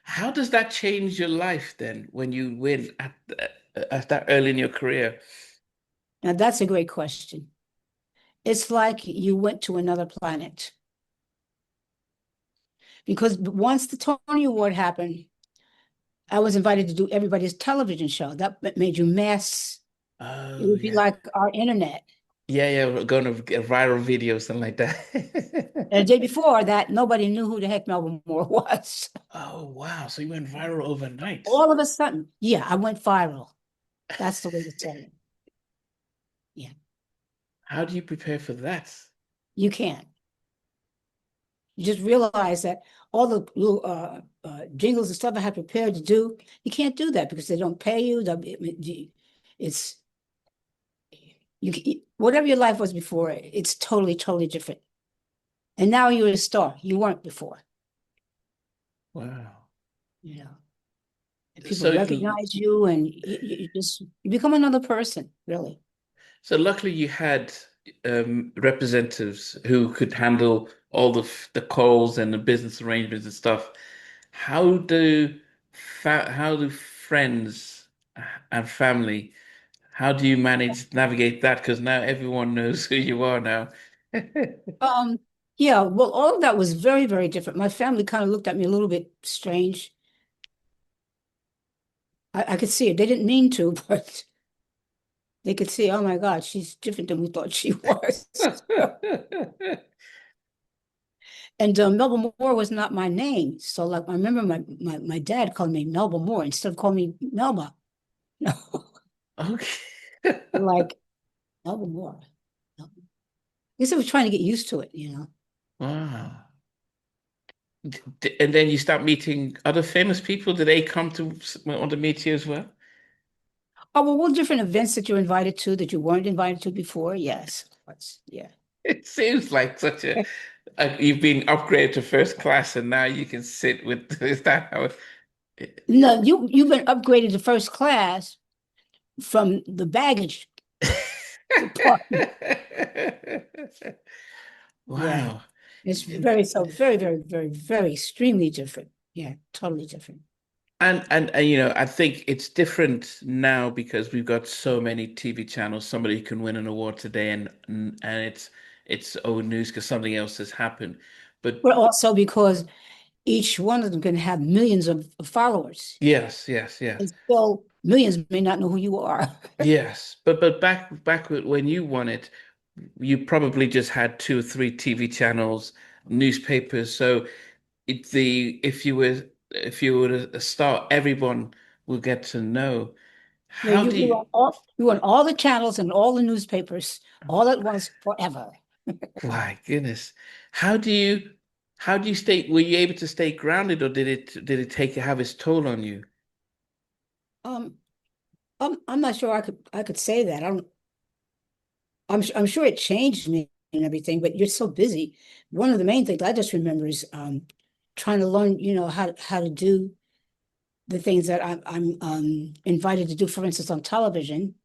How does that change your life then when you win at that early in your career? Now, that's a great question. It's like you went to another planet because once the Tony Award happened, I was invited to do everybody's television show. That made you mass. It Oh would be yeah. like our internet. Yeah, yeah, we're going to get a viral video, something like And the that. day before that, nobody knew who the heck Melba Moore was. Oh wow. So you went viral overnight. All of a sudden, yeah, I went viral. That's the way to say it. Yeah, How do you prepare for that? you can't. You just realize that all the little jingles and stuff I had prepared to do, you can't do that because they don't pay you. It's whatever your life was before, it's totally, totally different. And now you're a star. You weren't before, Wow. you know. And people So recognize you, and you become another person, really. so luckily you had representatives who could handle all the calls and the business arrangements and stuff. How do how do friends and family, how do you manage navigate that? Because now everyone knows who you are now. Um, yeah, well, all of that was very, very different. My family kind of looked at me a little bit strange. I could see it. They didn't mean to, but they could see, oh my God, she's different than we thought she was. And Melba Moore was not my name. So like I remember my dad called me Melba Moore instead of calling me Melba. No, Okay. like Melba Moore. I guess I was trying to get used to it, you know. Wow. And then you start meeting other famous people. Do they come to want to meet you as well? Oh, well, what different events that you're invited to that you weren't invited to before? Yes, of course. Yeah. It seems like such you've been upgraded to first class and now you can sit with is that how No, you've been upgraded to first class from the baggage department. Yeah. Wow. It's very so very, very, very, very extremely different. Yeah, totally different. And you know, I think it's different now because we've got so many TV channels. Somebody can win an award today and it's old news because something else has happened. But But also because each one of them can have millions of followers. yes, yes, yes. And still millions may not know who you are. Yes, but when you won it, you probably just had two or three TV channels, newspapers. So if you were a star, everyone will get to know. No, How do you? you want all the channels and all the newspapers all at once forever. My goodness, how do you? How do you stay? Were you able to stay grounded, or did it take have its toll on you? Um, I'm not sure I could say that. I'm sure it changed me and everything, but you're so busy. One of the main things I just remember is trying to learn, you know, how to do the things that I'm invited to do. For instance, on television,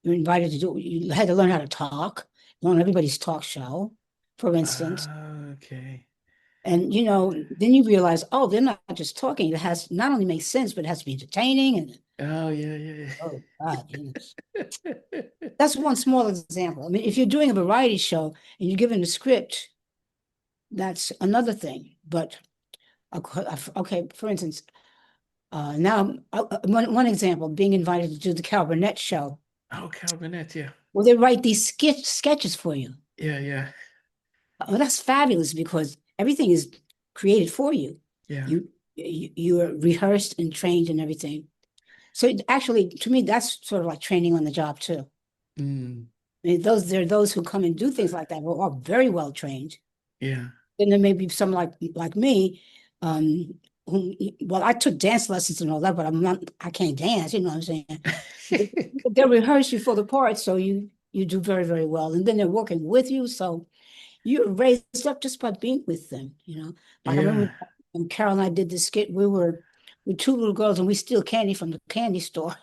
you're invited to do. You had to learn how to talk on everybody's talk show, for instance. Okay. And you know, then you realize, oh, they're not just talking. It has not only makes sense, but it has to be entertaining. And Oh yeah, yeah, oh God, you know. yeah. That's one small example. I mean, if you're doing a variety show and you're given a script, that's another thing. But okay, for instance, now one example, being invited to do the Carol Burnett show. Oh, Calvinet, yeah. Well, they write these sketches for you. Yeah, yeah, Oh, that's fabulous because everything is created for you. yeah. You are rehearsed and trained and everything. So actually, to me, that's sort of like training on the job too. Mm, I mean, there are those who come and do things like that who are very well trained. yeah. Then there may be some like me, who well, I took dance lessons and all that, but I can't dance, you know what I'm saying? They rehearse you for the part, so you do very, very well. And then they're working with you, so you're raised up just by being with them, you know. Like I remember Yeah. when Carol and I did this skit, we were with two little girls and we steal candy from the candy store.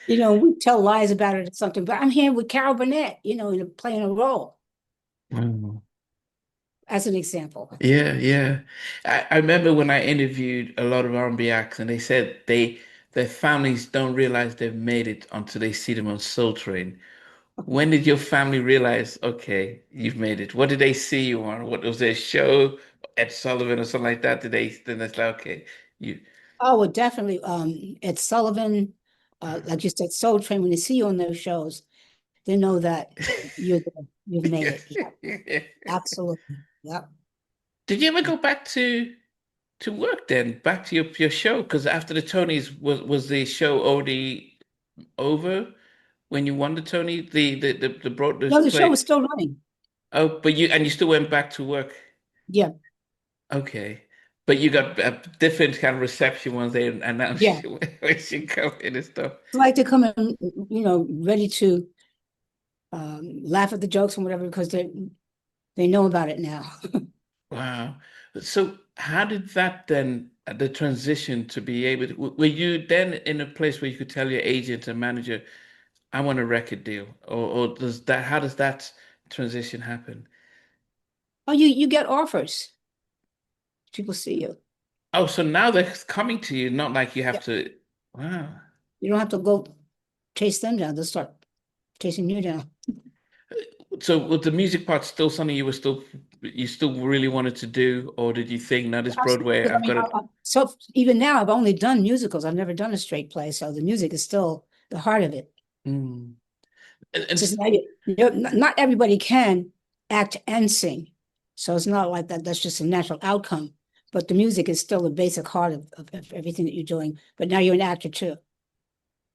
We tell lies about it or something, but I'm here with Carol Burnett, playing a role Wow. as an example. Yeah, yeah. I remember when I interviewed a lot of R&B acts, and they said their families don't realize they've made it until they see them on Soul Train. When did your family realize, okay, you've made it? What did they see you on? What was there a show, Ed Sullivan or something like that? Did they then it's like, okay, you Oh, well, definitely. Ed Sullivan, like you said, Soul Train, when they see you on those shows, they know that you've made it. Yeah, absolutely. Yep. Did you ever go back to work then, back to your show? Because after the Tonys, was the show already over when you won the Tony? The broad the No, the show play. was still running. Oh, but you still went back to work. Yeah, Okay, but you got a different kind of reception once they announced yeah. you when she come in and stuff. It's like they come in, ready to laugh at the jokes and whatever because they know about it now. Wow. So how did that then, the transition to be able to, were you then in a place where you could tell your agent and manager, I want a record deal? Or how does that transition happen? Oh, you get offers. People see you. Oh, so now they're coming to you, not like you have Yeah. to, wow. You don't have to go chase them down. They'll start chasing you down. So was the music part still something you still really wanted to do, or did you think, now this Broadway, Absolutely. I I've mean, got it? so even now, I've only done musicals. I've never done a straight play, so the music is still the heart of it. Mm. It's just not everybody can act and sing, so it's not like that. That's just a natural outcome. But the music is still the basic heart of everything that you're doing. But now you're an actor too.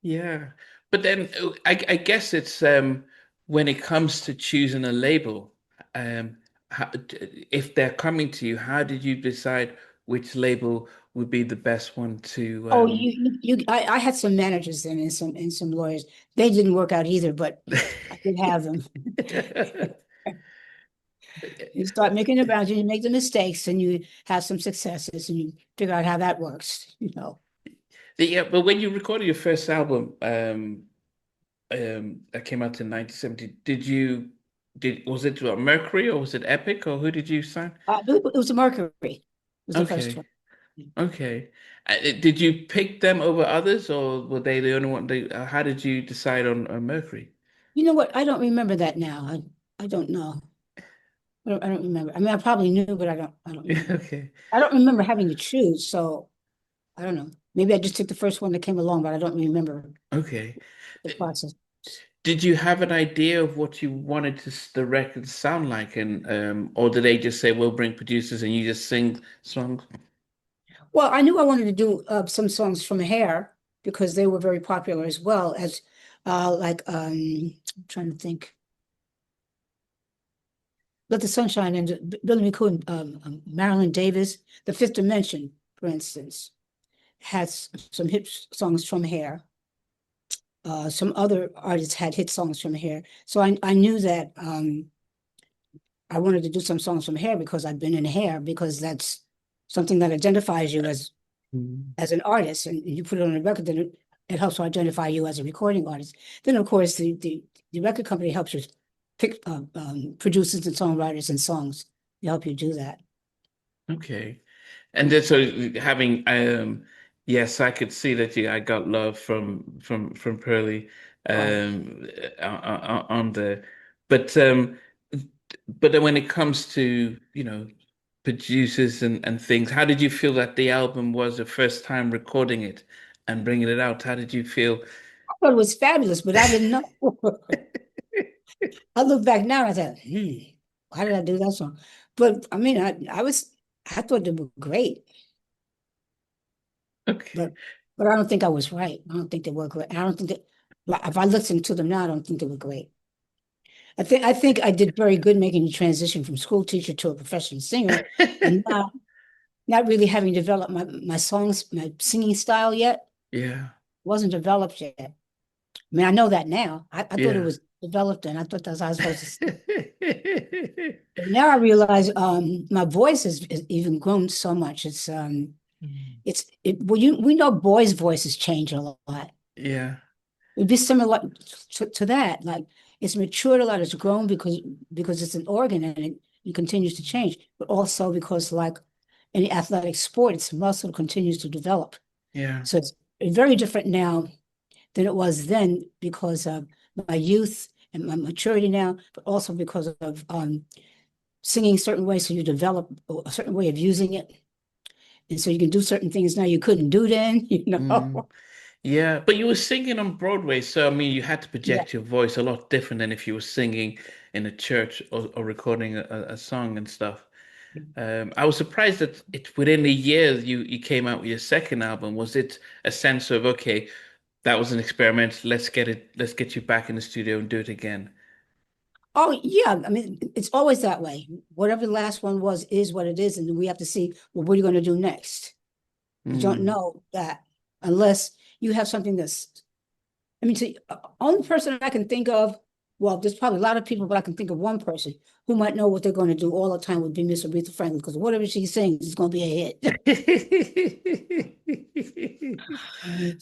Yeah. But then I guess it's when it comes to choosing a label, um how, if they're coming to you, how did you decide which label would be the best one to Oh, I had some managers then and some lawyers. They didn't work out either, but I did have them. You start making the boundaries, you make the mistakes, and you have some successes, and you figure out how that works. Yeah, but when you recorded your first album, that came out in 1970, was it Mercury or was it Epic or who did you sign? It was a Mercury. It was the first Okay. one. Okay. Did you pick them over others, or were they the only one? How did you decide on Mercury? You know what? I don't remember that now. I don't know. I don't remember. I mean, I probably knew, but I don't remember. Okay. I don't remember having to choose, so I don't know. Maybe I just took the first one that came along, but I don't remember Okay. the process. Did you have an idea of what you wanted the record to sound like, and or did they just say, "We'll bring producers and you just sing songs"? Well, I knew I wanted to do some songs from Hair because they were very popular as well as like I'm trying to think. Let the Sunshine in, Billy McCool, Marilyn Davis, The Fifth Dimension, for instance, has some hit songs from Hair. Some other artists had hit songs from Hair. So I knew that I wanted to do some songs from Hair because I've been in Hair, because that's something that identifies you Mm. as an artist, and you put it on a record, then it helps to identify you as a recording artist. Then, of course, the record company helps you pick producers and songwriters and songs. They help you do that. Okay. And then so having yes, I could see that I got love from Pearly Right. um on the but but then when it comes to, producers and things, how did you feel that the album was the first time recording it and bringing it out? How did you feel? I thought it was fabulous, but I didn't know. I look back now and I said, why did I do that song? But I mean, I thought they were great, Okay. but I don't think I was right. I don't think they were great. I don't think that, like, if I listen to them now, I don't think they were great. I think I did very good making the transition from school teacher to a professional singer, and not really having developed my singing style yet. Yeah. Wasn't developed yet. I mean, I know that now. I thought it Yeah. was developed, and I thought that's how I was supposed to sing. But now I realize my voice has even grown so much. It's Mm. We know boys' voices change a lot. Yeah. It'd be similar to that. Like it's matured a lot, it's grown because it's an organ and it continues to change, but also because like any athletic sport, its muscle continues to develop. Yeah. So it's very different now than it was then because of my youth and my maturity now, but also because of singing certain ways. So you develop a certain way of using it. And so you can do certain things now you couldn't do then, you Mm. know? Yeah. But you were singing on Broadway, so I mean, you had to Yeah. project your voice a lot different than if you were singing in a church or recording a song and stuff. I was surprised that it within a year you came out with your second album. Was it a sense of okay, that was an experiment. Let's get you back in the studio and do it again. Oh, yeah. I mean, it's always that way. Whatever the last one was is what it is. And then we have to see, well, what are you going to do next? You don't Mm. know that unless you have something I mean, only person I can think of, well, there's probably a lot of people, but I can think of one person who might know what they're going to do all the time would be Miss Aretha Franklin, because whatever she sings is going to be a hit.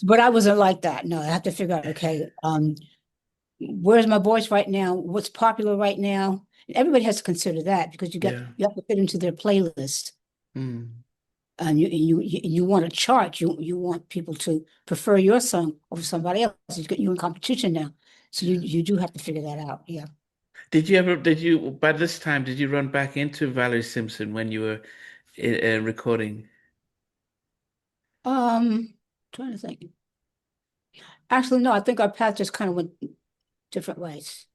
But I wasn't like that. No, I have to figure out, okay, where's my voice right now? What's popular right now? Everybody has to consider that because Yeah. you have to fit into their playlist. Mm. And you want a chart. You want people to prefer your song over somebody else. You're in competition now. So you do have to figure that out. Yeah. Did you, by this time, did you run back into Valerie Simpson when you were recording? Trying to think. Actually, no, I think our path just kind of went different ways.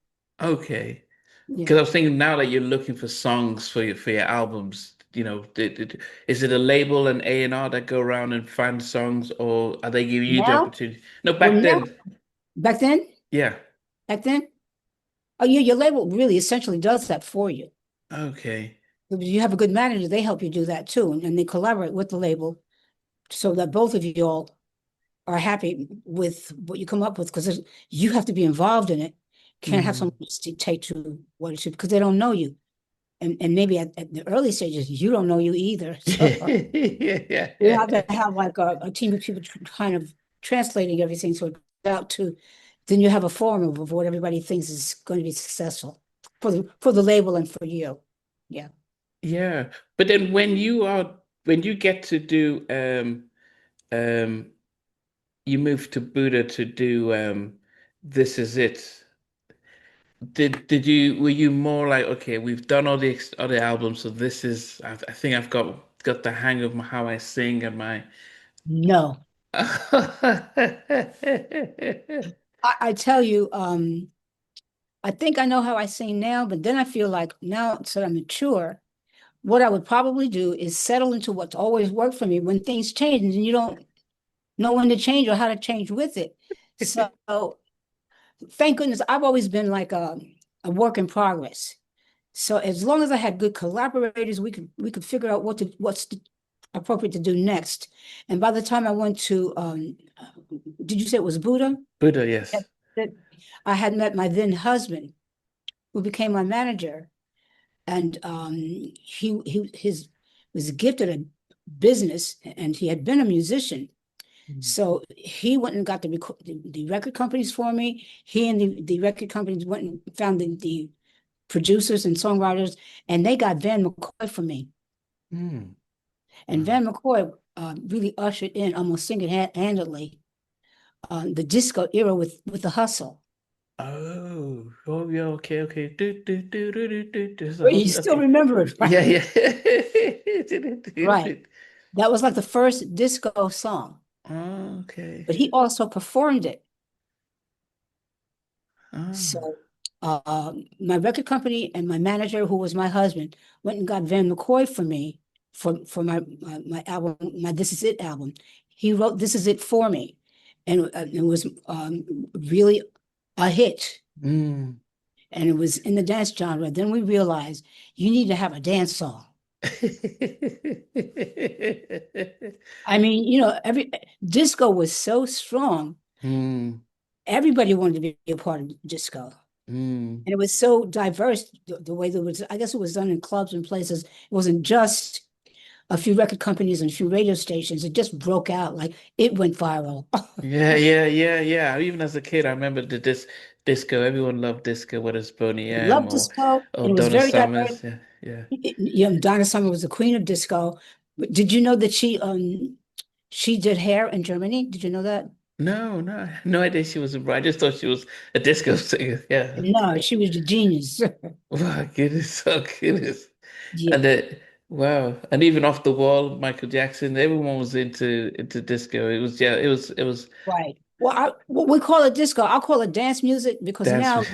Okay. Yeah. Because I was thinking now that you're looking for songs for your albums, is it a label and A&R that go around and find songs, or are they giving you the Now, opportunity? No, well, back now, then. back then, Yeah. back then, oh yeah, your label really essentially does that for you. Okay. If you have a good manager, they help you do that too, and they collaborate with the label so that both of you all are happy with what you come up with because you have to be involved in it. Can't have Mm. someone just dictate to what it should because they don't know you. And maybe at the early stages, you don't know you either. So Yeah. you have to have like a team of people kind of translating everything so it's out to, then you have a forum of what everybody thinks is going to be successful for the label and for you. Yeah. Yeah. But then when you get to do um you move to Buddha to do This Is It. Did you were you more like okay, we've done all the other albums, so this is I think I've got the hang of how I sing and my No, I tell you, I think I know how I sing now, but then I feel like now that I'm mature, what I would probably do is settle into what's always worked for me when things change and you don't know when to change or how to change with it. So thank goodness I've always been like a work in progress. So as long as I had good collaborators, we could figure out what's appropriate to do next. And by the time I went to did you say it was Buddha? Buddha, That, yes. that I had met my then husband, who became my manager, and he his was gifted at business, and he had been a musician. Mm. So he went and got the record companies for me. He and the record companies went and found the producers and songwriters, and they got Van McCoy for me. Mm. And Wow. Van McCoy really ushered in almost single-handedly the disco era with the hustle. Oh, oh yeah, okay, okay. There's a Well, you host. still Okay. remember it, Yeah, right? yeah. Right. That was like the first disco song, Oh, okay. but he also performed it. Ah. So my record company and my manager, who was my husband, went and got Van McCoy for me for my album, my This Is It album. He wrote This Is It for me, and it was really a hit. Mm. And it was in the dance genre. Then we realized you need to have a dance song. I mean, every disco was so strong. Mm. Everybody wanted to be a part of disco. Mm. And it was so diverse the way that was, I guess it was done in clubs and places. It wasn't just a few record companies and a few radio stations. It just broke out, like it went viral. Yeah, yeah, yeah, yeah. Even as a kid, I remember the disco. Everyone loved disco, whether it's Boney M Loved disco, or and it was Donna very diverse. Summers. Yeah, yeah. Donna Summer was the queen of disco. But did you know that she did hair in Germany? Did you know that? No, no, I had no idea she was a bride. I just thought she was a disco singer. Yeah. No, she was a genius. Wow, goodness, oh goodness. Yeah, And wow. And even off the wall, Michael Jackson, everyone was into disco. It was, yeah, it was right. Well, what we call it disco, I'll call it dance music because dance. now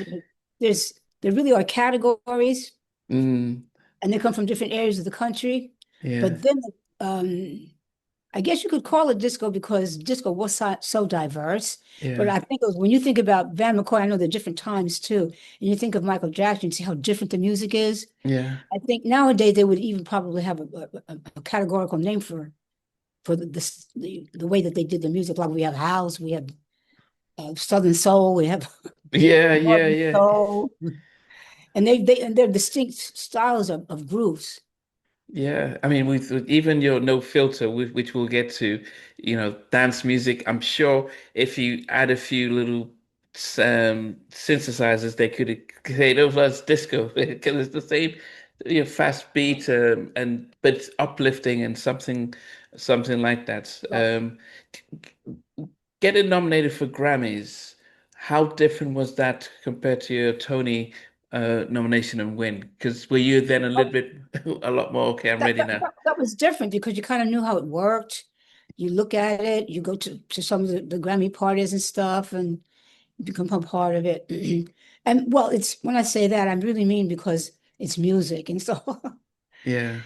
there's there really are categories Mm, and they come from different areas of the country. yeah, But then um, I guess you could call it disco because disco was so diverse. But yeah, I think it was, when you think about Van McCoy, I know there are different times too. And you think of Michael Jackson, see how different the music is. yeah, I think nowadays they would even probably have a categorical name for the way that they did the music. Like we have house, we have Southern soul, we have yeah, yeah, Northern yeah. soul, and they're distinct styles of grooves. Yeah, I mean, with even your no filter, which we'll get to, dance music. I'm sure if you add a few little synthesizers, they could create over as disco because it's the same, fast beat and but it's uplifting and something like that. Right. Getting nominated for Grammys, how different was that compared to your Tony nomination and win? Because were you then a little bit a lot more, okay, I'm that, ready that, now. that that was different because you kind of knew how it worked. You look at it, you go to some of the Grammy parties and stuff, and you become a part of it. And well, it's when I say that, I really mean because it's music. And so Yeah.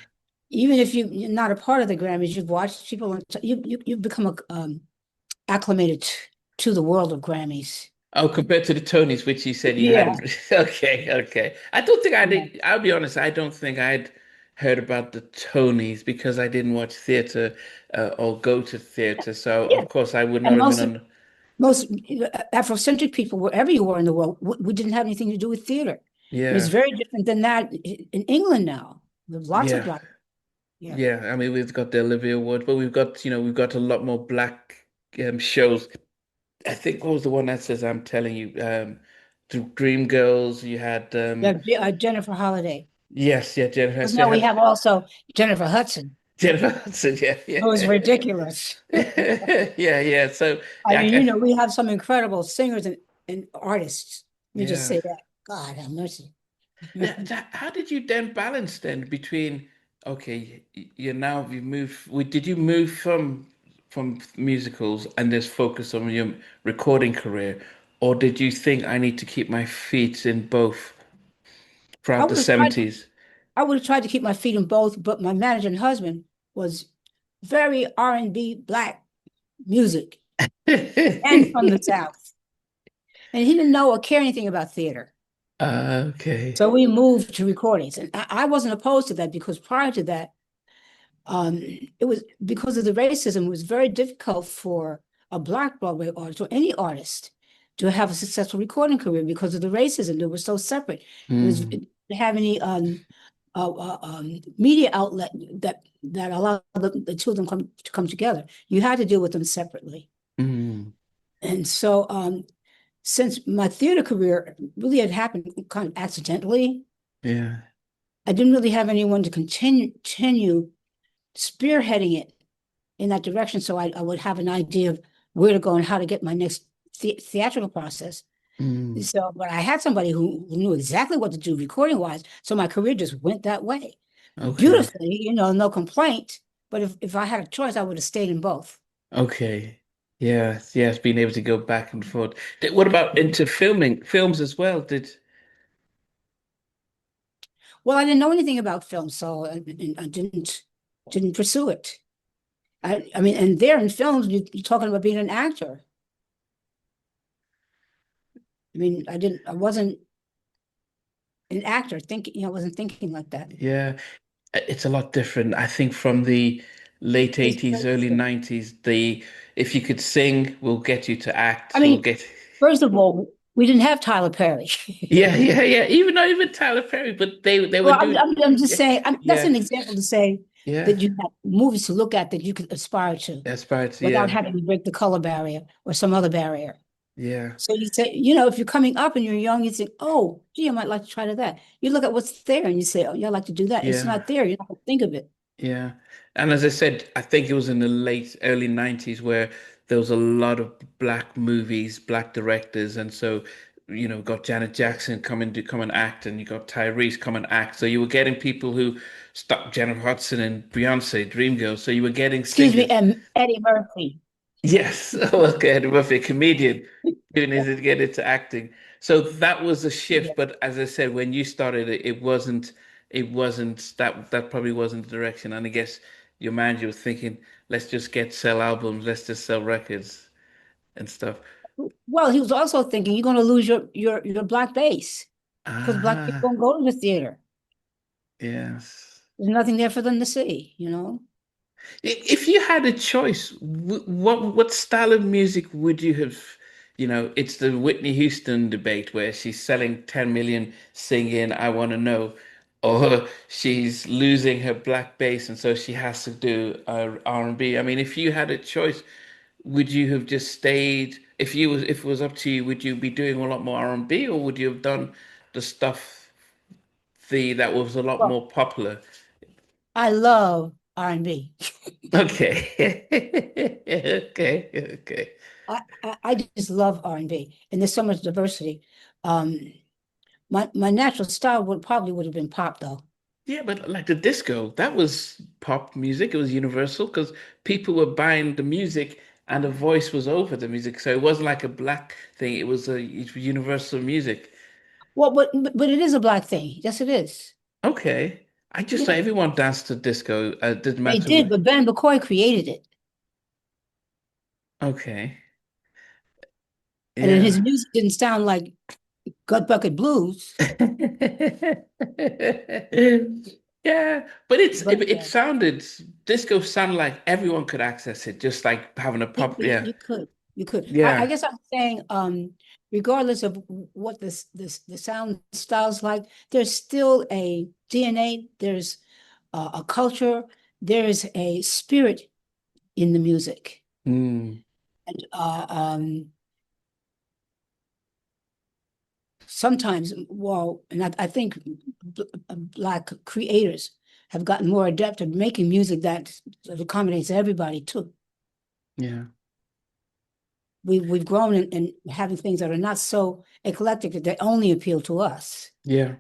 even if you're not a part of the Grammys, you've watched people, you become acclimated to the world of Grammys. Oh, compared to the Tonys, which you said you Yeah. hadn't. Okay, okay. I don't think Yeah. I'll be honest, I don't think I'd heard about the Tonys because I didn't watch theater or go to theater. So Yeah. of course I would not And have been on. most Afrocentric people, wherever you were in the world, we didn't have anything to do with theater. And it's Yeah, very different than that in England now. There's lots of yeah. black. Yeah. Yeah, I mean we've got the Olivia Award, but we've got a lot more black shows. I think what was the one that says I'm telling you, the Dream Girls. You had Yeah, Jennifer Holiday. yes, yeah, Jennifer. Because So you now we had have also Jennifer Hudson. Jennifer Hudson. Yeah, It was yeah, ridiculous. yeah, yeah. So I yeah, mean, we have some incredible singers and artists. Let me just yeah. say that. God have mercy. How did you then balance then between okay, you've moved. Did you move from musicals and just focus on your recording career, or did you think I need to keep my feet in both I throughout the would have tried 70s? I would have tried to keep my feet in both, but my manager and husband was very R&B black music and from the South. And he didn't know or care anything about theater. Okay. So we moved to recordings. And I wasn't opposed to that because prior to that, it was because of the racism, it was very difficult for a black Broadway artist or any artist to have a successful recording career because of the racism. They were so separate. It Mm, didn't have any media outlet that allowed the two of them to come together. You had to deal with them separately. mm, And so since my theater career really had happened kind of accidentally, yeah. I didn't really have anyone to continue spearheading it in that direction. So I would have an idea of where to go and how to get my next theatrical process. Mm, So, but I had somebody who knew exactly what to do recording wise. So my career just went that way okay. beautifully, no complaint. But if I had a choice, I would have stayed in both. Okay. Yes, yes, being able to go back and forth. What about into films as well? Did Well, I didn't know anything about film, so I didn't pursue it. I mean, and there in films, you're talking about being an actor. I mean, I wasn't an actor thinking, I wasn't thinking like that. yeah, it's a lot different. I think from the late It's 80s, very early different. 90s, the if you could sing, we'll get you to I act. We'll mean, get first of all, we didn't have Tyler Perry. yeah, yeah, yeah. Even not even Tyler Perry, but they were Well, doing I'm just yeah, saying, that's yeah, an example to say, Yeah. that you have movies to look at that you can aspire to Aspirates, without yeah. having to break the color barrier or some other barrier. Yeah. So you say, you know, if you're coming up and you're young, you think, oh, gee, I might like to try to that. You look at what's there and you say, oh, yeah, I'd like to do that. It's Yeah. not there. You're not going to think of it. Yeah. And as I said, I think it was in the late early 90s where there was a lot of black movies, black directors, and so got Janet Jackson come and act, and you got Tyrese come and act. So you were getting people who stuck Jennifer Hudson and Beyonce, Dreamgirls. So you were getting Excuse me, singers. and Eddie Murphy. Yes, okay, Eddie Murphy, a comedian who needs to get into acting. So that was a shift, Yeah. but as I said, when you started it, it wasn't that probably wasn't the direction. And I guess your manager was thinking, let's just sell albums, let's just sell records and stuff. Well, he was also thinking you're going to lose your black base because black people Ah, don't go to the theater. yes. There's nothing there for them to see, you know. If you had a choice, what style of music would you have? It's the Whitney Houston debate where she's selling 10 million singing I Want to Know, or she's losing her black bass and so she has to do R&B. I mean, if you had a choice, would you have just stayed? If it was up to you, would you be doing a lot more R&B, or would you have done the stuff that was a lot Well, more popular? I love R&B. Okay. Okay. Okay. I just love R&B, and B, and there's so much diversity. Um, my natural style would have been pop though. Yeah, but like the disco, that was pop music. It was universal because people were buying the music and the voice was over the music. So it wasn't like a black thing. It was universal music. Well, but it is a black thing. Yes, it is. Okay. I just thought Yeah, everyone danced to disco. It didn't they matter did, what. but Ben McCoy created it, Okay. and then his Yeah. music didn't sound like Gut Bucket Blues. Yeah, but But it sounded disco sounded like everyone could access it, just like having a pop. Yeah, you could, you could. I yeah. guess I'm saying, regardless of what the sound style's like, there's still a DNA. There's a culture. There's a spirit in the music, Mm, and sometimes, well, and I think black creators have gotten more adept at making music that accommodates everybody too. yeah, We've grown in having things that are not so eclectic that they only appeal to us, yeah,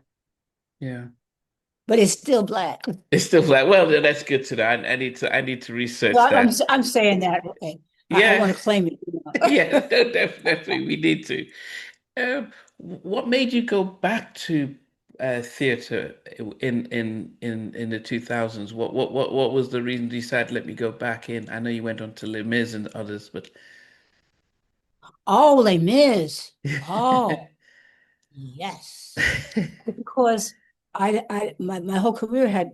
yeah. but it's still black. It's still like, well, yeah, that's good to know. I need to research Well, that. I'm saying that. Okay. I Yeah, want to claim it. You yeah, know. no, definitely, we need to. What made you go back to theater in the 2000s? What was the reason you decided let me go back in? I know you went on to Les Mis and others, but Oh, Les Mis. Oh, yes. Because my whole career had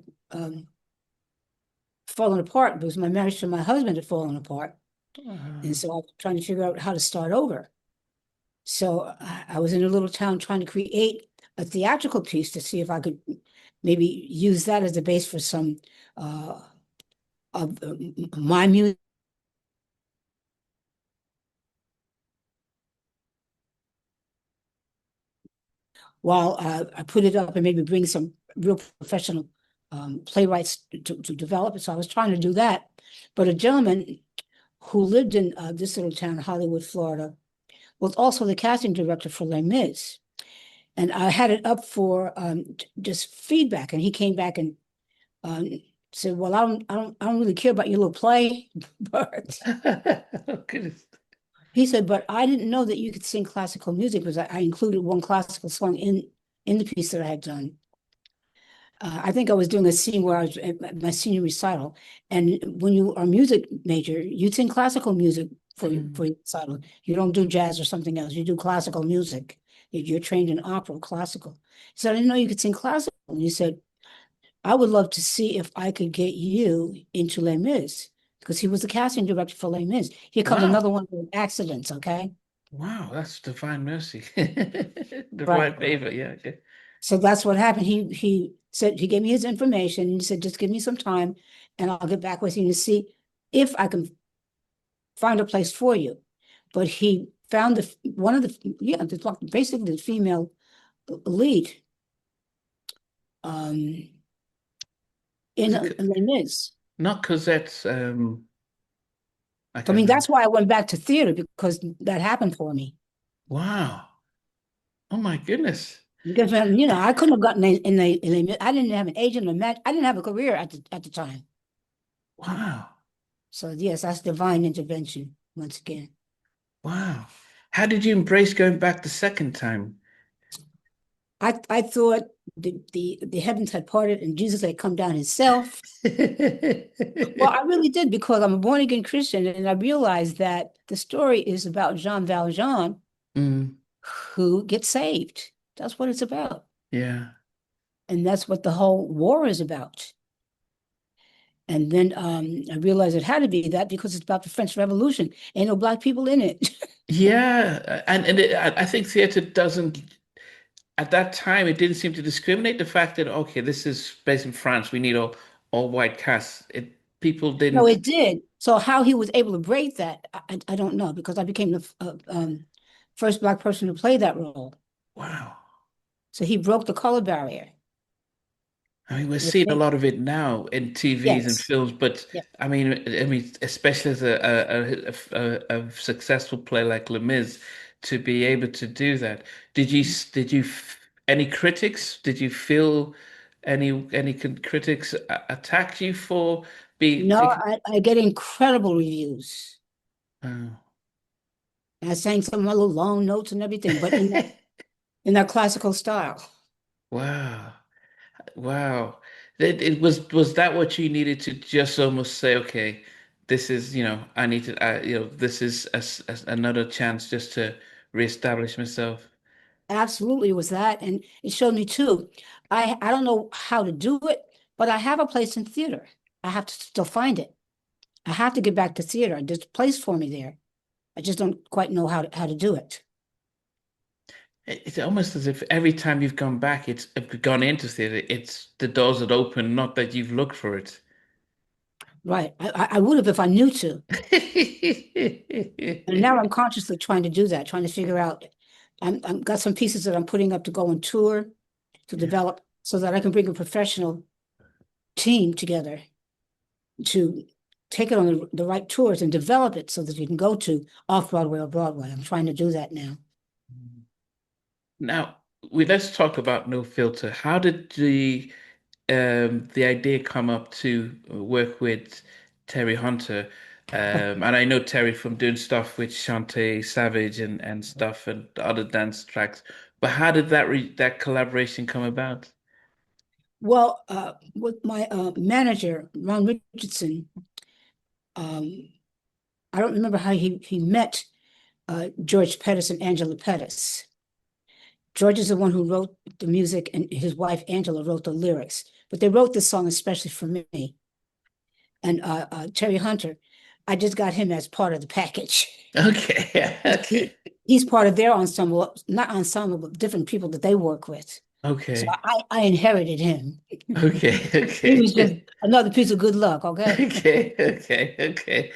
fallen apart because my marriage to my husband had fallen apart. And Uh, so I was trying to figure out how to start over. So I was in a little town trying to create a theatrical piece to see if I could maybe use that as a base for some uh, of my music. While I put it up and maybe bring some real professional playwrights to develop it. So I was trying to do that. But a gentleman who lived in this little town, Hollywood, Florida, was also the casting director for Les Mis. And I had it up for just feedback. And he came back and um, said, "Well, I don't really care about your little play, but." oh, goodness. He said, "But I didn't know that you could sing classical music because I included one classical song in the piece that I had done. I think I was doing a scene where I was at my senior recital, and when you are a music major, you sing classical music for Mm. your recital. You don't do jazz or something else. You do classical music. You're trained in opera, classical." He said, "I didn't know you could sing classical." And he said, "I would love to see if I could get you into Les Mis." Because he was the casting director for Les Mis. Here comes Wow. another one of the accidents, okay? Wow, that's divine mercy. Right. Divine favor, yeah. Okay. So that's what happened. He said he gave me his information and he said, just give me some time and I'll get back with you to see if I can find a place for you. But he found one of the basically the female lead um, in Les Mis. Not Cosette's, I I don't mean, know. that's why I went back to theater because that happened for me. Wow. Oh my goodness. Because I couldn't have gotten I didn't have an agent or match. I didn't have a career at the time. Wow. So yes, that's divine intervention once again. Wow. How did you embrace going back the second time? I thought the heavens had parted and Jesus had come down himself. Well, I really did because I'm a born again Christian and I realized that the story is about Jean Valjean Mm, who gets saved. That's what it's about. yeah. And that's what the whole war is about. And then I realized it had to be that because it's about the French Revolution. Ain't no black people in it. Yeah. I think theater doesn't, at that time, it didn't seem to discriminate the fact that, okay, this is based in France. We need all white cast. People No, didn't, it did. So how he was able to break that, I don't know because I became the first black person to play that role. wow. So he broke the color barrier. I mean, we're Which seeing a made, lot of it now in TVs and yes, films, but yeah. especially as a successful play like Les Mis, to be able to do that. Any critics? Did you feel any critics attack you for be No, taking? I get incredible reviews. Oh. And I sang some of my little long notes and everything, but in that classical style. Wow. Wow. Was that what you needed to just almost say, okay, this is, I need to, this is another chance just to reestablish myself. Absolutely, it was that. And it showed me too. I don't know how to do it, but I have a place in theater. I have to still find it. I have to get back to theater. There's a place for me there. I just don't quite know how to do it. It's almost as if every time you've gone back, it's gone into theater, it's the doors that open, not that you've looked for it. Right. I would have if I knew to. And now I'm consciously trying to do that, trying to figure out. I'm got some pieces that I'm putting up to go on tour to Yeah. develop so that I can bring a professional team together to take it on the right tours and develop it so that you can go to off Broadway or Broadway. I'm trying to do that now. Now, let's talk about No Filter. How did the idea come up to work with Terry Hunter? And I know Terry from doing stuff with Shantae Savage and stuff and other dance tracks. But how did that collaboration come about? Well, with my manager, Ron Richardson, um, I don't remember how he met George Pettis and Angela Pettis. George is the one who wrote the music, and his wife Angela wrote the lyrics. But they wrote this song especially for me. And Terry Hunter, I just got him as part of the package. Okay, okay, He's part of their ensemble, not ensemble, but different people that they work with. So okay, I inherited him. okay, He was just okay, another piece of good luck, okay? okay, okay, okay.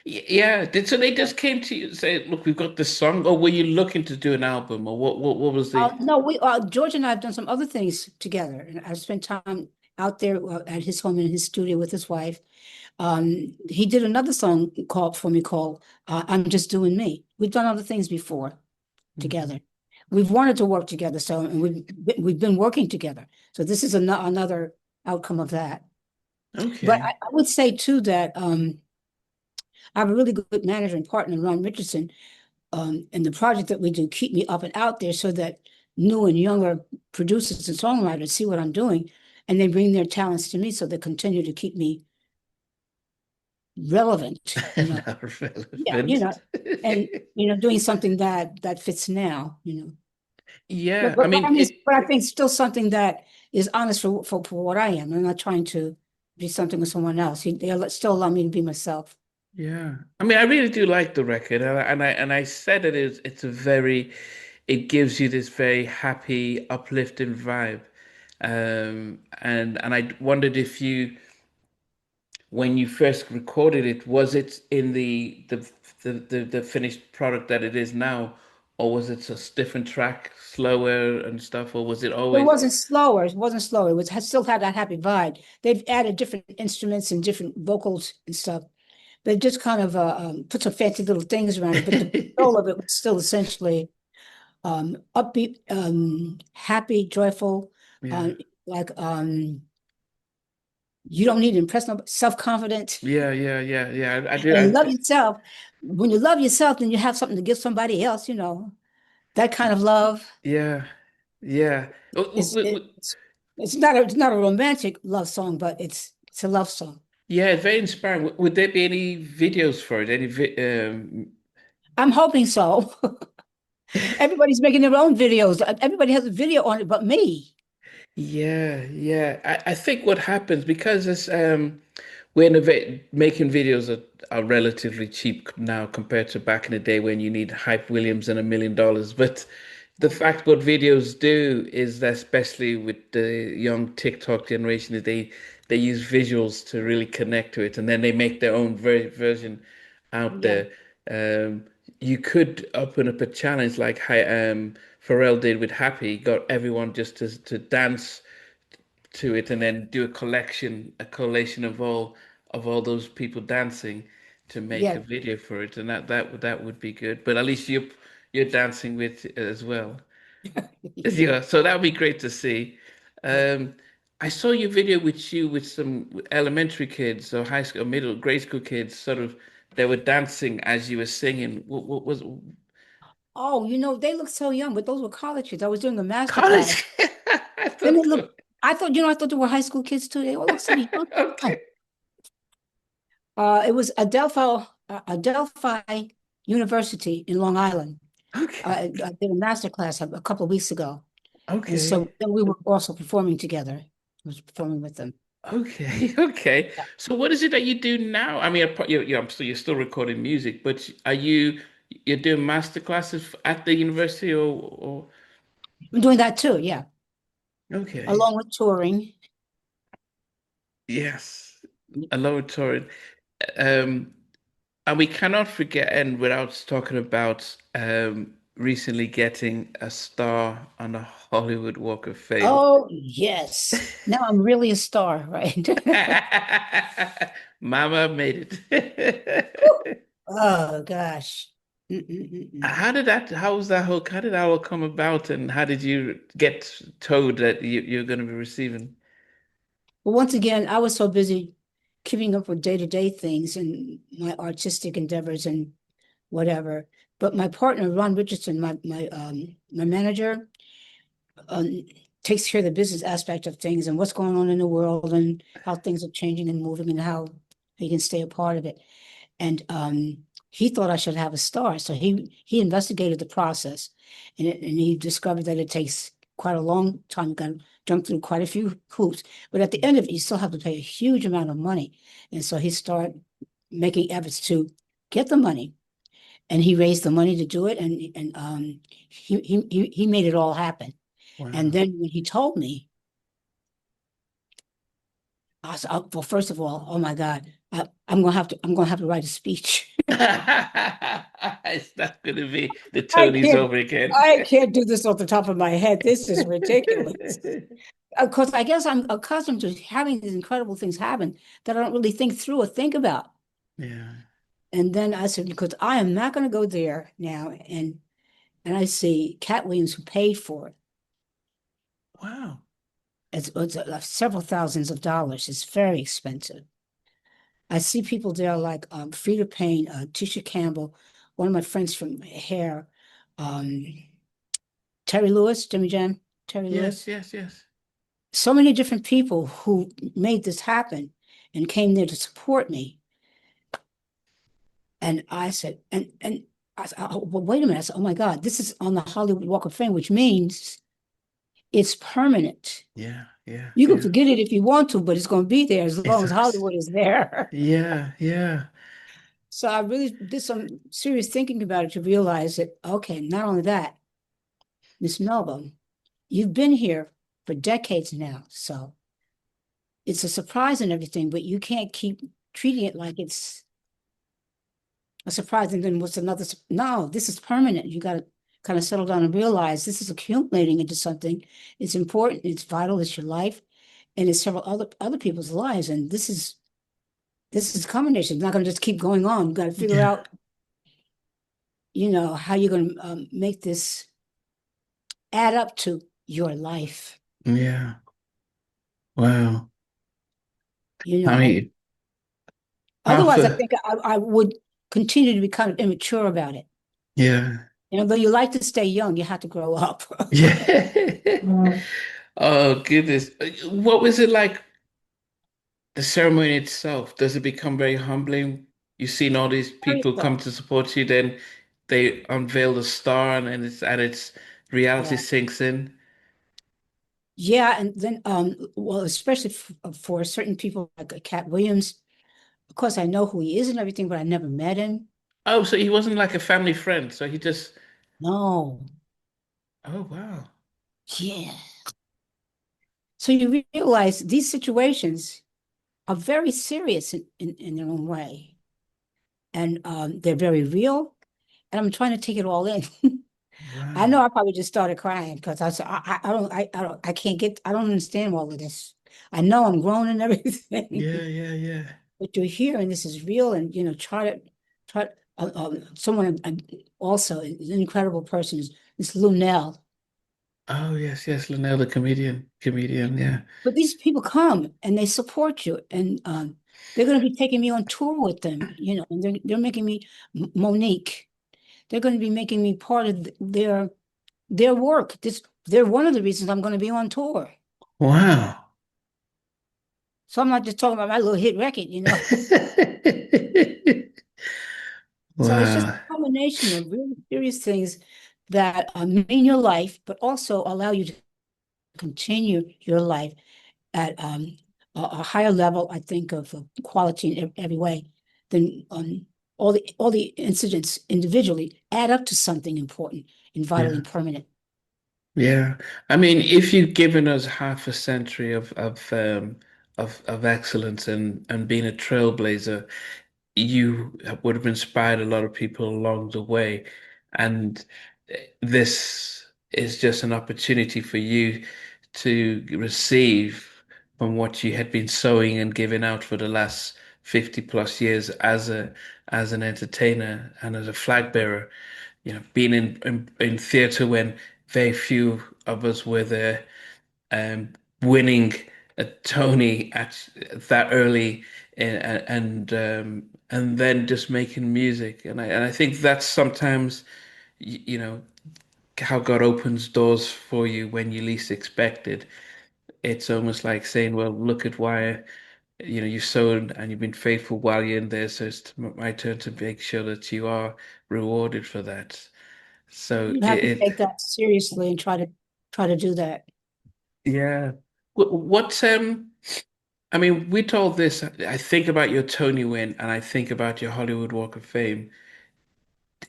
Yeah, so they just came to you and say, "Look, we've got this song," or were you looking to do an album, or what was the? No, we George and I have done some other things together, and I've spent time out there at his home in his studio with his wife. He did another song called for me called "I'm Just Doing Me." We've done other things before Mhm. together. We've wanted to work together, so and we've been working together. So this is another outcome of that. But Okay. I would say too that I have a really good manager and partner, Ron Richardson, and the project that we do keep me up and out there so that new and younger producers and songwriters see what I'm doing, and they bring their talents to me so they continue to keep me relevant, Not Yeah, relevant. and doing something that fits now, But Yeah, I but, but mean I mean, it. but I think still something that is honest for what I am. I'm not trying to be something with someone else. They still allow me to be myself. Yeah, I mean I really do like the record, and I said it's a very, it gives you this very happy, uplifting vibe, And I wondered if you, when you first recorded it, was it in the finished product that it is now, or was it a different track, slower and stuff, or was it It always? wasn't slower. It wasn't slower. It was still had that happy vibe. They've added different instruments and different vocals and stuff. They just kind of put some fancy little things around it. But the soul of it was still essentially upbeat, happy, joyful, Yeah, uh, like you don't need to impress nobody, self-confident, yeah. I do. and love yourself. When you love yourself, then you have something to give somebody else, that kind of love. Yeah, yeah. It's it's not a romantic love song, but it's a love song. Yeah, it's very inspiring. Would there be any videos for it? Any vi I'm hoping so. Everybody's making their own videos. Everybody has a video on it, but me. Yeah. I think what happens because it's we're making videos are relatively cheap now compared to back in the day when you need Hype Williams and $1 million. But the fact what videos do is that especially with the young TikTok generation, is they use visuals to really connect to it, and then they make their own version out Yeah, there. Um, you could open up a challenge like Pharrell did with Happy, got everyone just to dance to it, and then do a collation of all those people dancing to make yeah. a video for it, and that would be good. But at least you're dancing with it as well. Yeah, so that would be great to see. Um, I saw your video with you with some elementary kids or high school, middle grade school kids, sort of they were dancing as you were singing. What was Oh, they look so young, but those were college kids. I was doing a master class. college? I Then thought they they were look, I thought they were high school kids too. They all look so young. okay. It was Adelphi University in Long Island. Okay. I did a master class a couple of weeks ago. And Okay. so then we were also performing together. I was performing with them. Okay, okay. Yeah. So what is it that you do now? I mean, you're still recording music, but you're doing master classes at the university or I'm doing that too, yeah. okay. Along with touring. Yes. A lower Torrid. Um, and we cannot forget and without talking about recently getting a star on the Hollywood Walk of Fame. Oh, yes. Now I'm really a star, right? Mama made it. Oh, gosh. Mm-mm-mm-mm. How did that all come about, and how did you get told that you're going to be receiving? But once again, I was so busy keeping up with day-to-day things and my artistic endeavors and whatever. But my partner, Ron Richardson, my manager, um, takes care of the business aspect of things and what's going on in the world and how things are changing and moving and how he can stay a part of it. And he thought I should have a star, so he investigated the process, and he discovered that it takes quite a long time. You got to jump through quite a few hoops, but at the end of it, you still have to pay a huge amount of money. And so he started making efforts to get the money, and he raised the money to do it, and he made it all happen. And Wow. then when he told me, I was, well, first of all, oh my God, I'm gonna have to write a speech. It's not going to be the I Tonys can't, over again. I can't do this off the top of my head. This is ridiculous. Of course, I guess I'm accustomed to having these incredible things happen that I don't really think through or think about. Yeah. And then I said, because I am not going to go there now. And I see Cat Williams who paid for it. Wow. It's several thousands of dollars. It's very expensive. I see people there like Frida Payne, Tisha Campbell, one of my friends from Hair, um, Terry Lewis, Jimmy Jam, Terry Yes, Lewis. yes, yes. So many different people who made this happen and came there to support me. And I said, and I said, oh, well, wait a minute. I said, oh my God, this is on the Hollywood Walk of Fame, which means it's permanent. You can Yeah. forget it if you want to, but it's going to be there as It's long as us. Hollywood is there. Yeah. So I really did some serious thinking about it to realize that, okay, not only that, Miss Melba, you've been here. for decades now. So it's a surprise and everything, but you can't keep treating it like it's a surprise. And then what's another? No, this is permanent. You got to kind of settle down and realize this is accumulating into something. It's important. It's vital. It's your life, and it's several other people's lives. And this is a combination. It's not going to just keep going on. You got to figure Yeah. out, how you're going to make this add up to your life. Yeah. Wow. You I know, mean, half otherwise, I a, think I would continue to be kind of immature about it. yeah. Though you like to stay young, you have to grow up. Yeah. Oh, goodness. What was it like, the ceremony itself? Does it become very humbling? You've seen all these Very people come so. to support you, then they unveil the star and its reality Yeah. sinks in. Yeah, and then well, especially for certain people like Cat Williams, of course I know who he is and everything, but I never met him. Oh, so he wasn't like a family friend. So he just, No. oh, wow. Yeah. So you realize these situations are very serious in their own way. And they're very real. And I'm trying to take it all in. I know Wow. I probably just started crying because I said, I can't get, I don't understand all of this. I know I'm grown and Yeah, everything. yeah, yeah. What you're hearing, this is real, and try someone also an incredible person is Lunel. Oh, yes, yes. Linnell, the comedian. Yeah. But these people come and they support you, and they're going to be taking me on tour with them, and they're making me Monique. They're going to be making me part of their work. They're one of the reasons I'm going to be on tour. Wow. So I'm not just talking about my little hit record. So it's just Wow. a combination of really serious things that mean your life, but also allow you to continue your life at a higher level, I think, of quality in every way than all the incidents individually add up to something important and vitally Yeah. permanent. Yeah. I mean, if you've given us half a century of excellence and being a trailblazer, you would have inspired a lot of people along the way. And this is just an opportunity for you to receive from what you had been sowing and giving out for the last 50 plus years as an entertainer and as a flag bearer. Being in theatre when very few of us were there, um, winning a Tony at that early, and then just making music, and I think that's sometimes how God opens doors for you when you least expect it. It's almost like saying, "Well, look at why." You've sown and you've been faithful while you're in there, so it's my turn to make sure that you are rewarded for that. So You have to take that seriously and try to do that. yeah. What I mean, we told this. I think about your Tony win, and I think about your Hollywood Walk of Fame.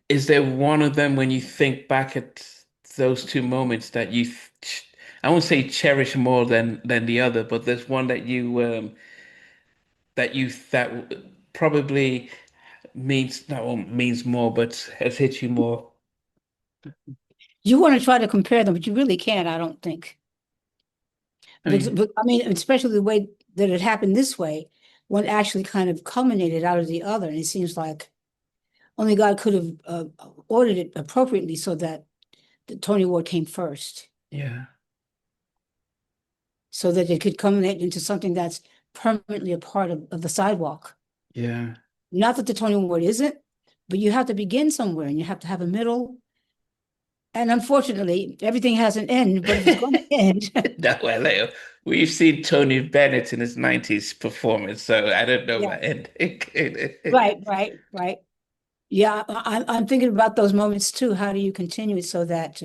Is there one of them when you think back at those two moments that I won't say cherish more than the other, but there's one that probably means not well, means more, but has hit you more. You want to try to compare them, but you really can't, I don't think. I mean, But I mean, especially the way that it happened this way, one actually kind of culminated out of the other. And it seems like only God could have ordered it appropriately so that the Tony Award came first, yeah, so that it could culminate into something that's permanently a part of the sidewalk. yeah, Not that the Tony Award isn't, but you have to begin somewhere and you have to have a middle. And unfortunately, everything has an end, but if it's going to end, no, well, we've seen Tony Bennett in his 90s performance, so I don't know yeah, about ending. right, right, right. Yeah, I'm thinking about those moments too. How do you continue it so that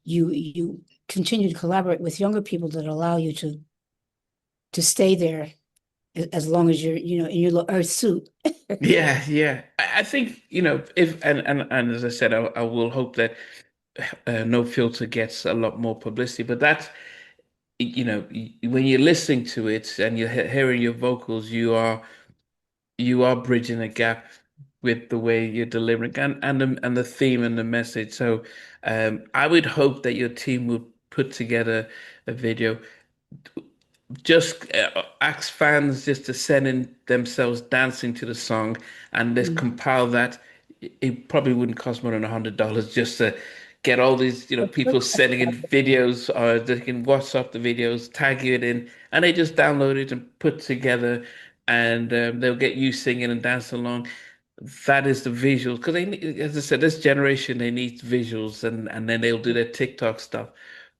you continue to collaborate with younger people that allow you to stay there as long as you're in your little earth suit. Yeah, yeah. I think, if and as I said, I will hope that No Filter gets a lot more publicity, but when you're listening to it and you're hearing your vocals, you are bridging a gap with the way you're delivering and the theme and the message. So I would hope that your team would put together a video, just ask fans just to send in themselves dancing to the song and just Mm. compile that. It probably wouldn't cost more than $100 just to get all these, people sending in videos, or they can WhatsApp the videos, tag you it in, and they just download it and put together, and they'll get you singing and dancing along. That is the visuals, because as I said, this generation they need visuals, and then they'll do their TikTok stuff.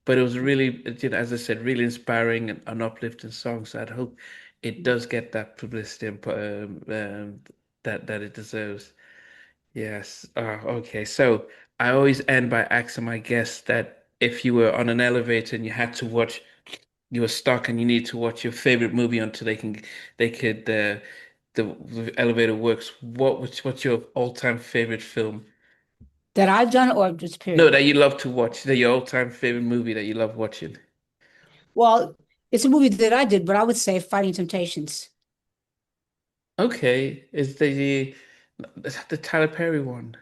But it was really, as I said, really inspiring and uplifting song. So I'd hope it does get that publicity that it deserves. Yes. Okay. So I always end by asking my guests that if you were on an elevator and you had to watch, you were stuck and you need to watch your favorite movie until the elevator works. What's your all-time favorite film? That I've done or just No, period? that you love to watch. That your all-time favorite movie that you love watching. Well, it's a movie that I did, but I would say Fighting Temptations. Okay, is that the Tyler Perry one?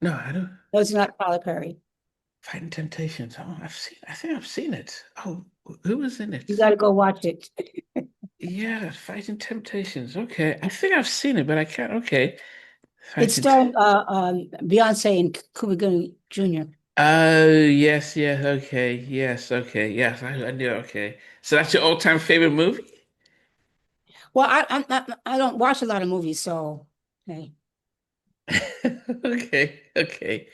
No, I don't. No, it's not Tyler Perry. Fighting Temptations. Oh, I think I've seen it. Oh, who was in You it? got to go watch it. Yeah, Fighting Temptations. Okay, I think I've seen it, but I can't. Okay, It's Fighting. starring Beyonce and Cuba Gooding Jr. Oh, yes, yes. Okay, yes, okay, yes. I knew. Okay, so that's your all-time favorite movie? Well, I don't watch a lot of movies, so hey, Okay, okay.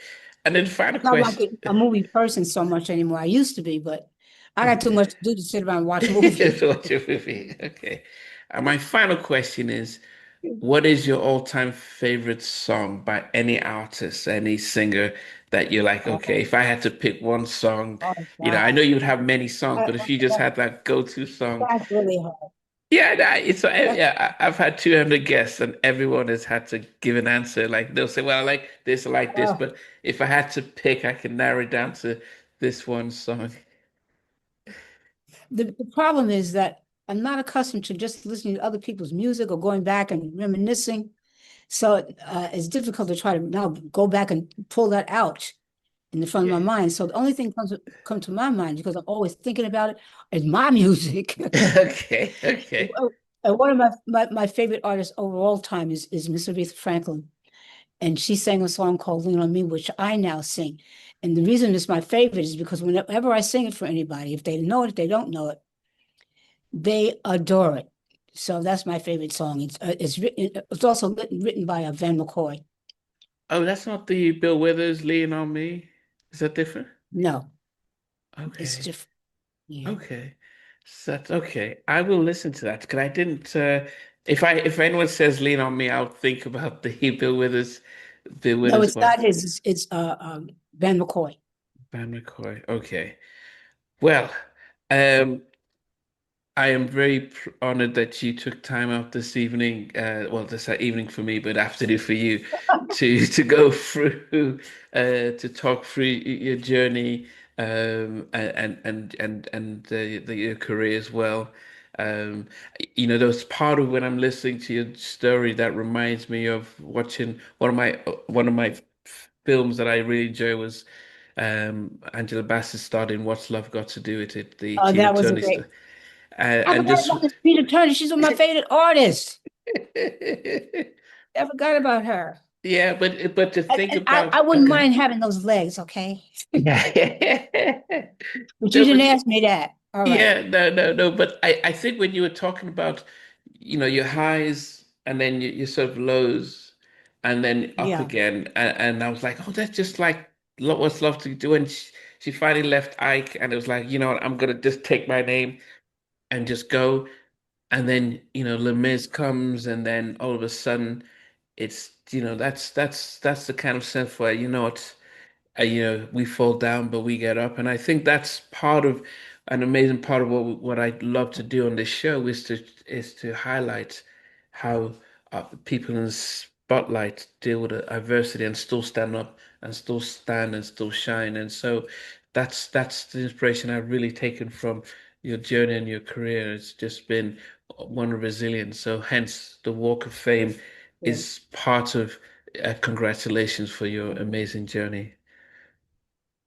And then final I'm not like question. a movie person so much anymore. I used to be, but I got too much to do to sit around and watch movies. What's your movie? Okay. And my final question is, what is your all-time favorite song by any artist, any singer that you're like, okay, Oh, if I had to pick one song, oh I know God, you would have many songs, but if you just had that go-to song, that's really hard. yeah, nah, it's That's, yeah. I've had 200 guests, and everyone has had to give an answer. Like they'll say, "Well, I like this," uh, but if I had to pick, I can narrow it down to this one song. the problem is that I'm not accustomed to just listening to other people's music or going back and reminiscing. So it's difficult to try to now go back and pull that out in the front of Yeah. my mind. So the only thing come to my mind because I'm always thinking about it is my music. Okay, okay. And one of my favorite artists over all time is Miss Aretha Franklin. And she sang a song called Lean on Me, which I now sing. And the reason it's my favorite is because whenever I sing it for anybody, if they know it, if they don't know it, they adore it. So that's my favorite song. It's also written by Van McCoy. Oh, that's not the Bill Withers, Lean on Me. Is that different? No, it's Okay, different. Yeah. okay. So that's okay. I will listen to that because I didn't. If anyone says Lean on Me, I'll think about the Bill No, Withers it's one. not his. It's Van McCoy. Van McCoy. Okay. Well, um, I am very honored that you took time out this evening. Well, this evening for me, but afternoon for you, to go through, to talk through your journey, and your career as well. Um, there's part of when I'm listening to your story that reminds me of watching one of my films that I really enjoy was Angela Bassett starred in What's Love Got to Do with It, the Oh, Tina that was a Turner great. stuff. I And forgot just about Miss Peter Turner. She's one of my favorite artists. I forgot about her. yeah, but to think I about, wouldn't okay. mind having those legs, okay? Yeah. But you No, didn't but ask me that. All right. yeah, no, no, no. But I think when you were talking about, your highs and then your sort of lows and then up Yeah. again, and I was like, oh, that's just like what's love to do. And she finally left Ike, and it was like, you know what, I'm gonna just take my name and just go. And then, Les Mis comes, and then all of a sudden, it's, that's the kind of sense where, what, we fall down, but we get up. And I think that's part of an amazing part of what I love to do on this show is to highlight how people in the spotlight deal with adversity and still stand up and still stand and still shine. And so that's the inspiration I've really taken from your journey and your career. It's just been one of resilience. So hence the Walk of Fame Yeah. is part of congratulations for your amazing journey.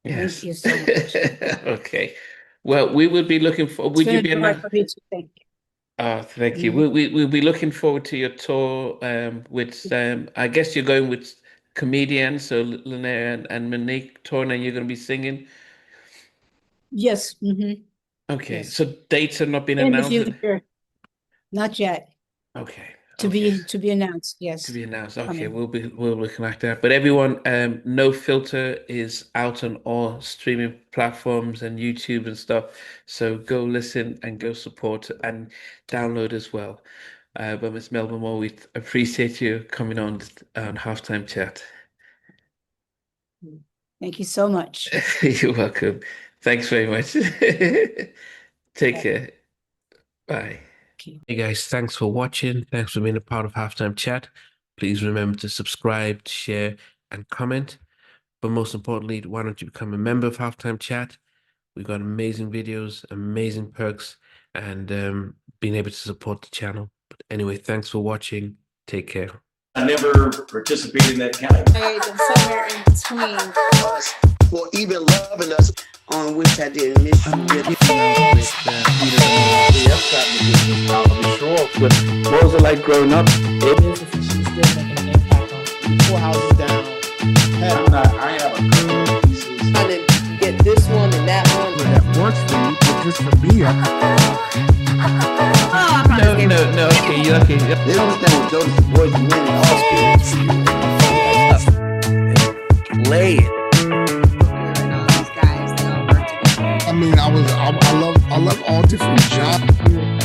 Thank Yes. you so much. Okay. Well, we would be looking for, It's would been you a be joy a for me to thank thank you. you. We'll be looking forward to your tour with I guess you're going with comedians, so Linnea and Monique touring and you're going to be singing. Yes, Okay, yes. so dates have not been In the announced. future, not yet. Okay, okay. To be announced. To Yes, be announced. Okay, coming. we'll be looking like that. But everyone, No Filter is out on all streaming platforms and YouTube and stuff. So go listen and go support and download as well. But Miss Melba Moore, we appreciate you coming on Halftime Chat. Thank you so much. You're welcome. Thanks very much. Take Thank care. Bye. you. Hey guys, thanks for watching. Thanks for being a part of Halftime Chat. Please remember to subscribe, share, and comment. But most importantly, why don't you become a member of Halftime Chat? We've got amazing videos, amazing perks, and being able to support the channel. But anyway, thanks for watching. Take care. I never participated in that category. And somewhere in between. Us for even loving us, on which I didn't miss you with. What was it like growing up? She's still making an impact on 4 houses down. I have a couple of pieces. I didn't get this one and that one. That works for you, but just for me, No. Okay, you're okay. They don't understand what Joseph Boyd winning all spirits. Play it. And all these guys, they all work together. I mean, I love all different genres.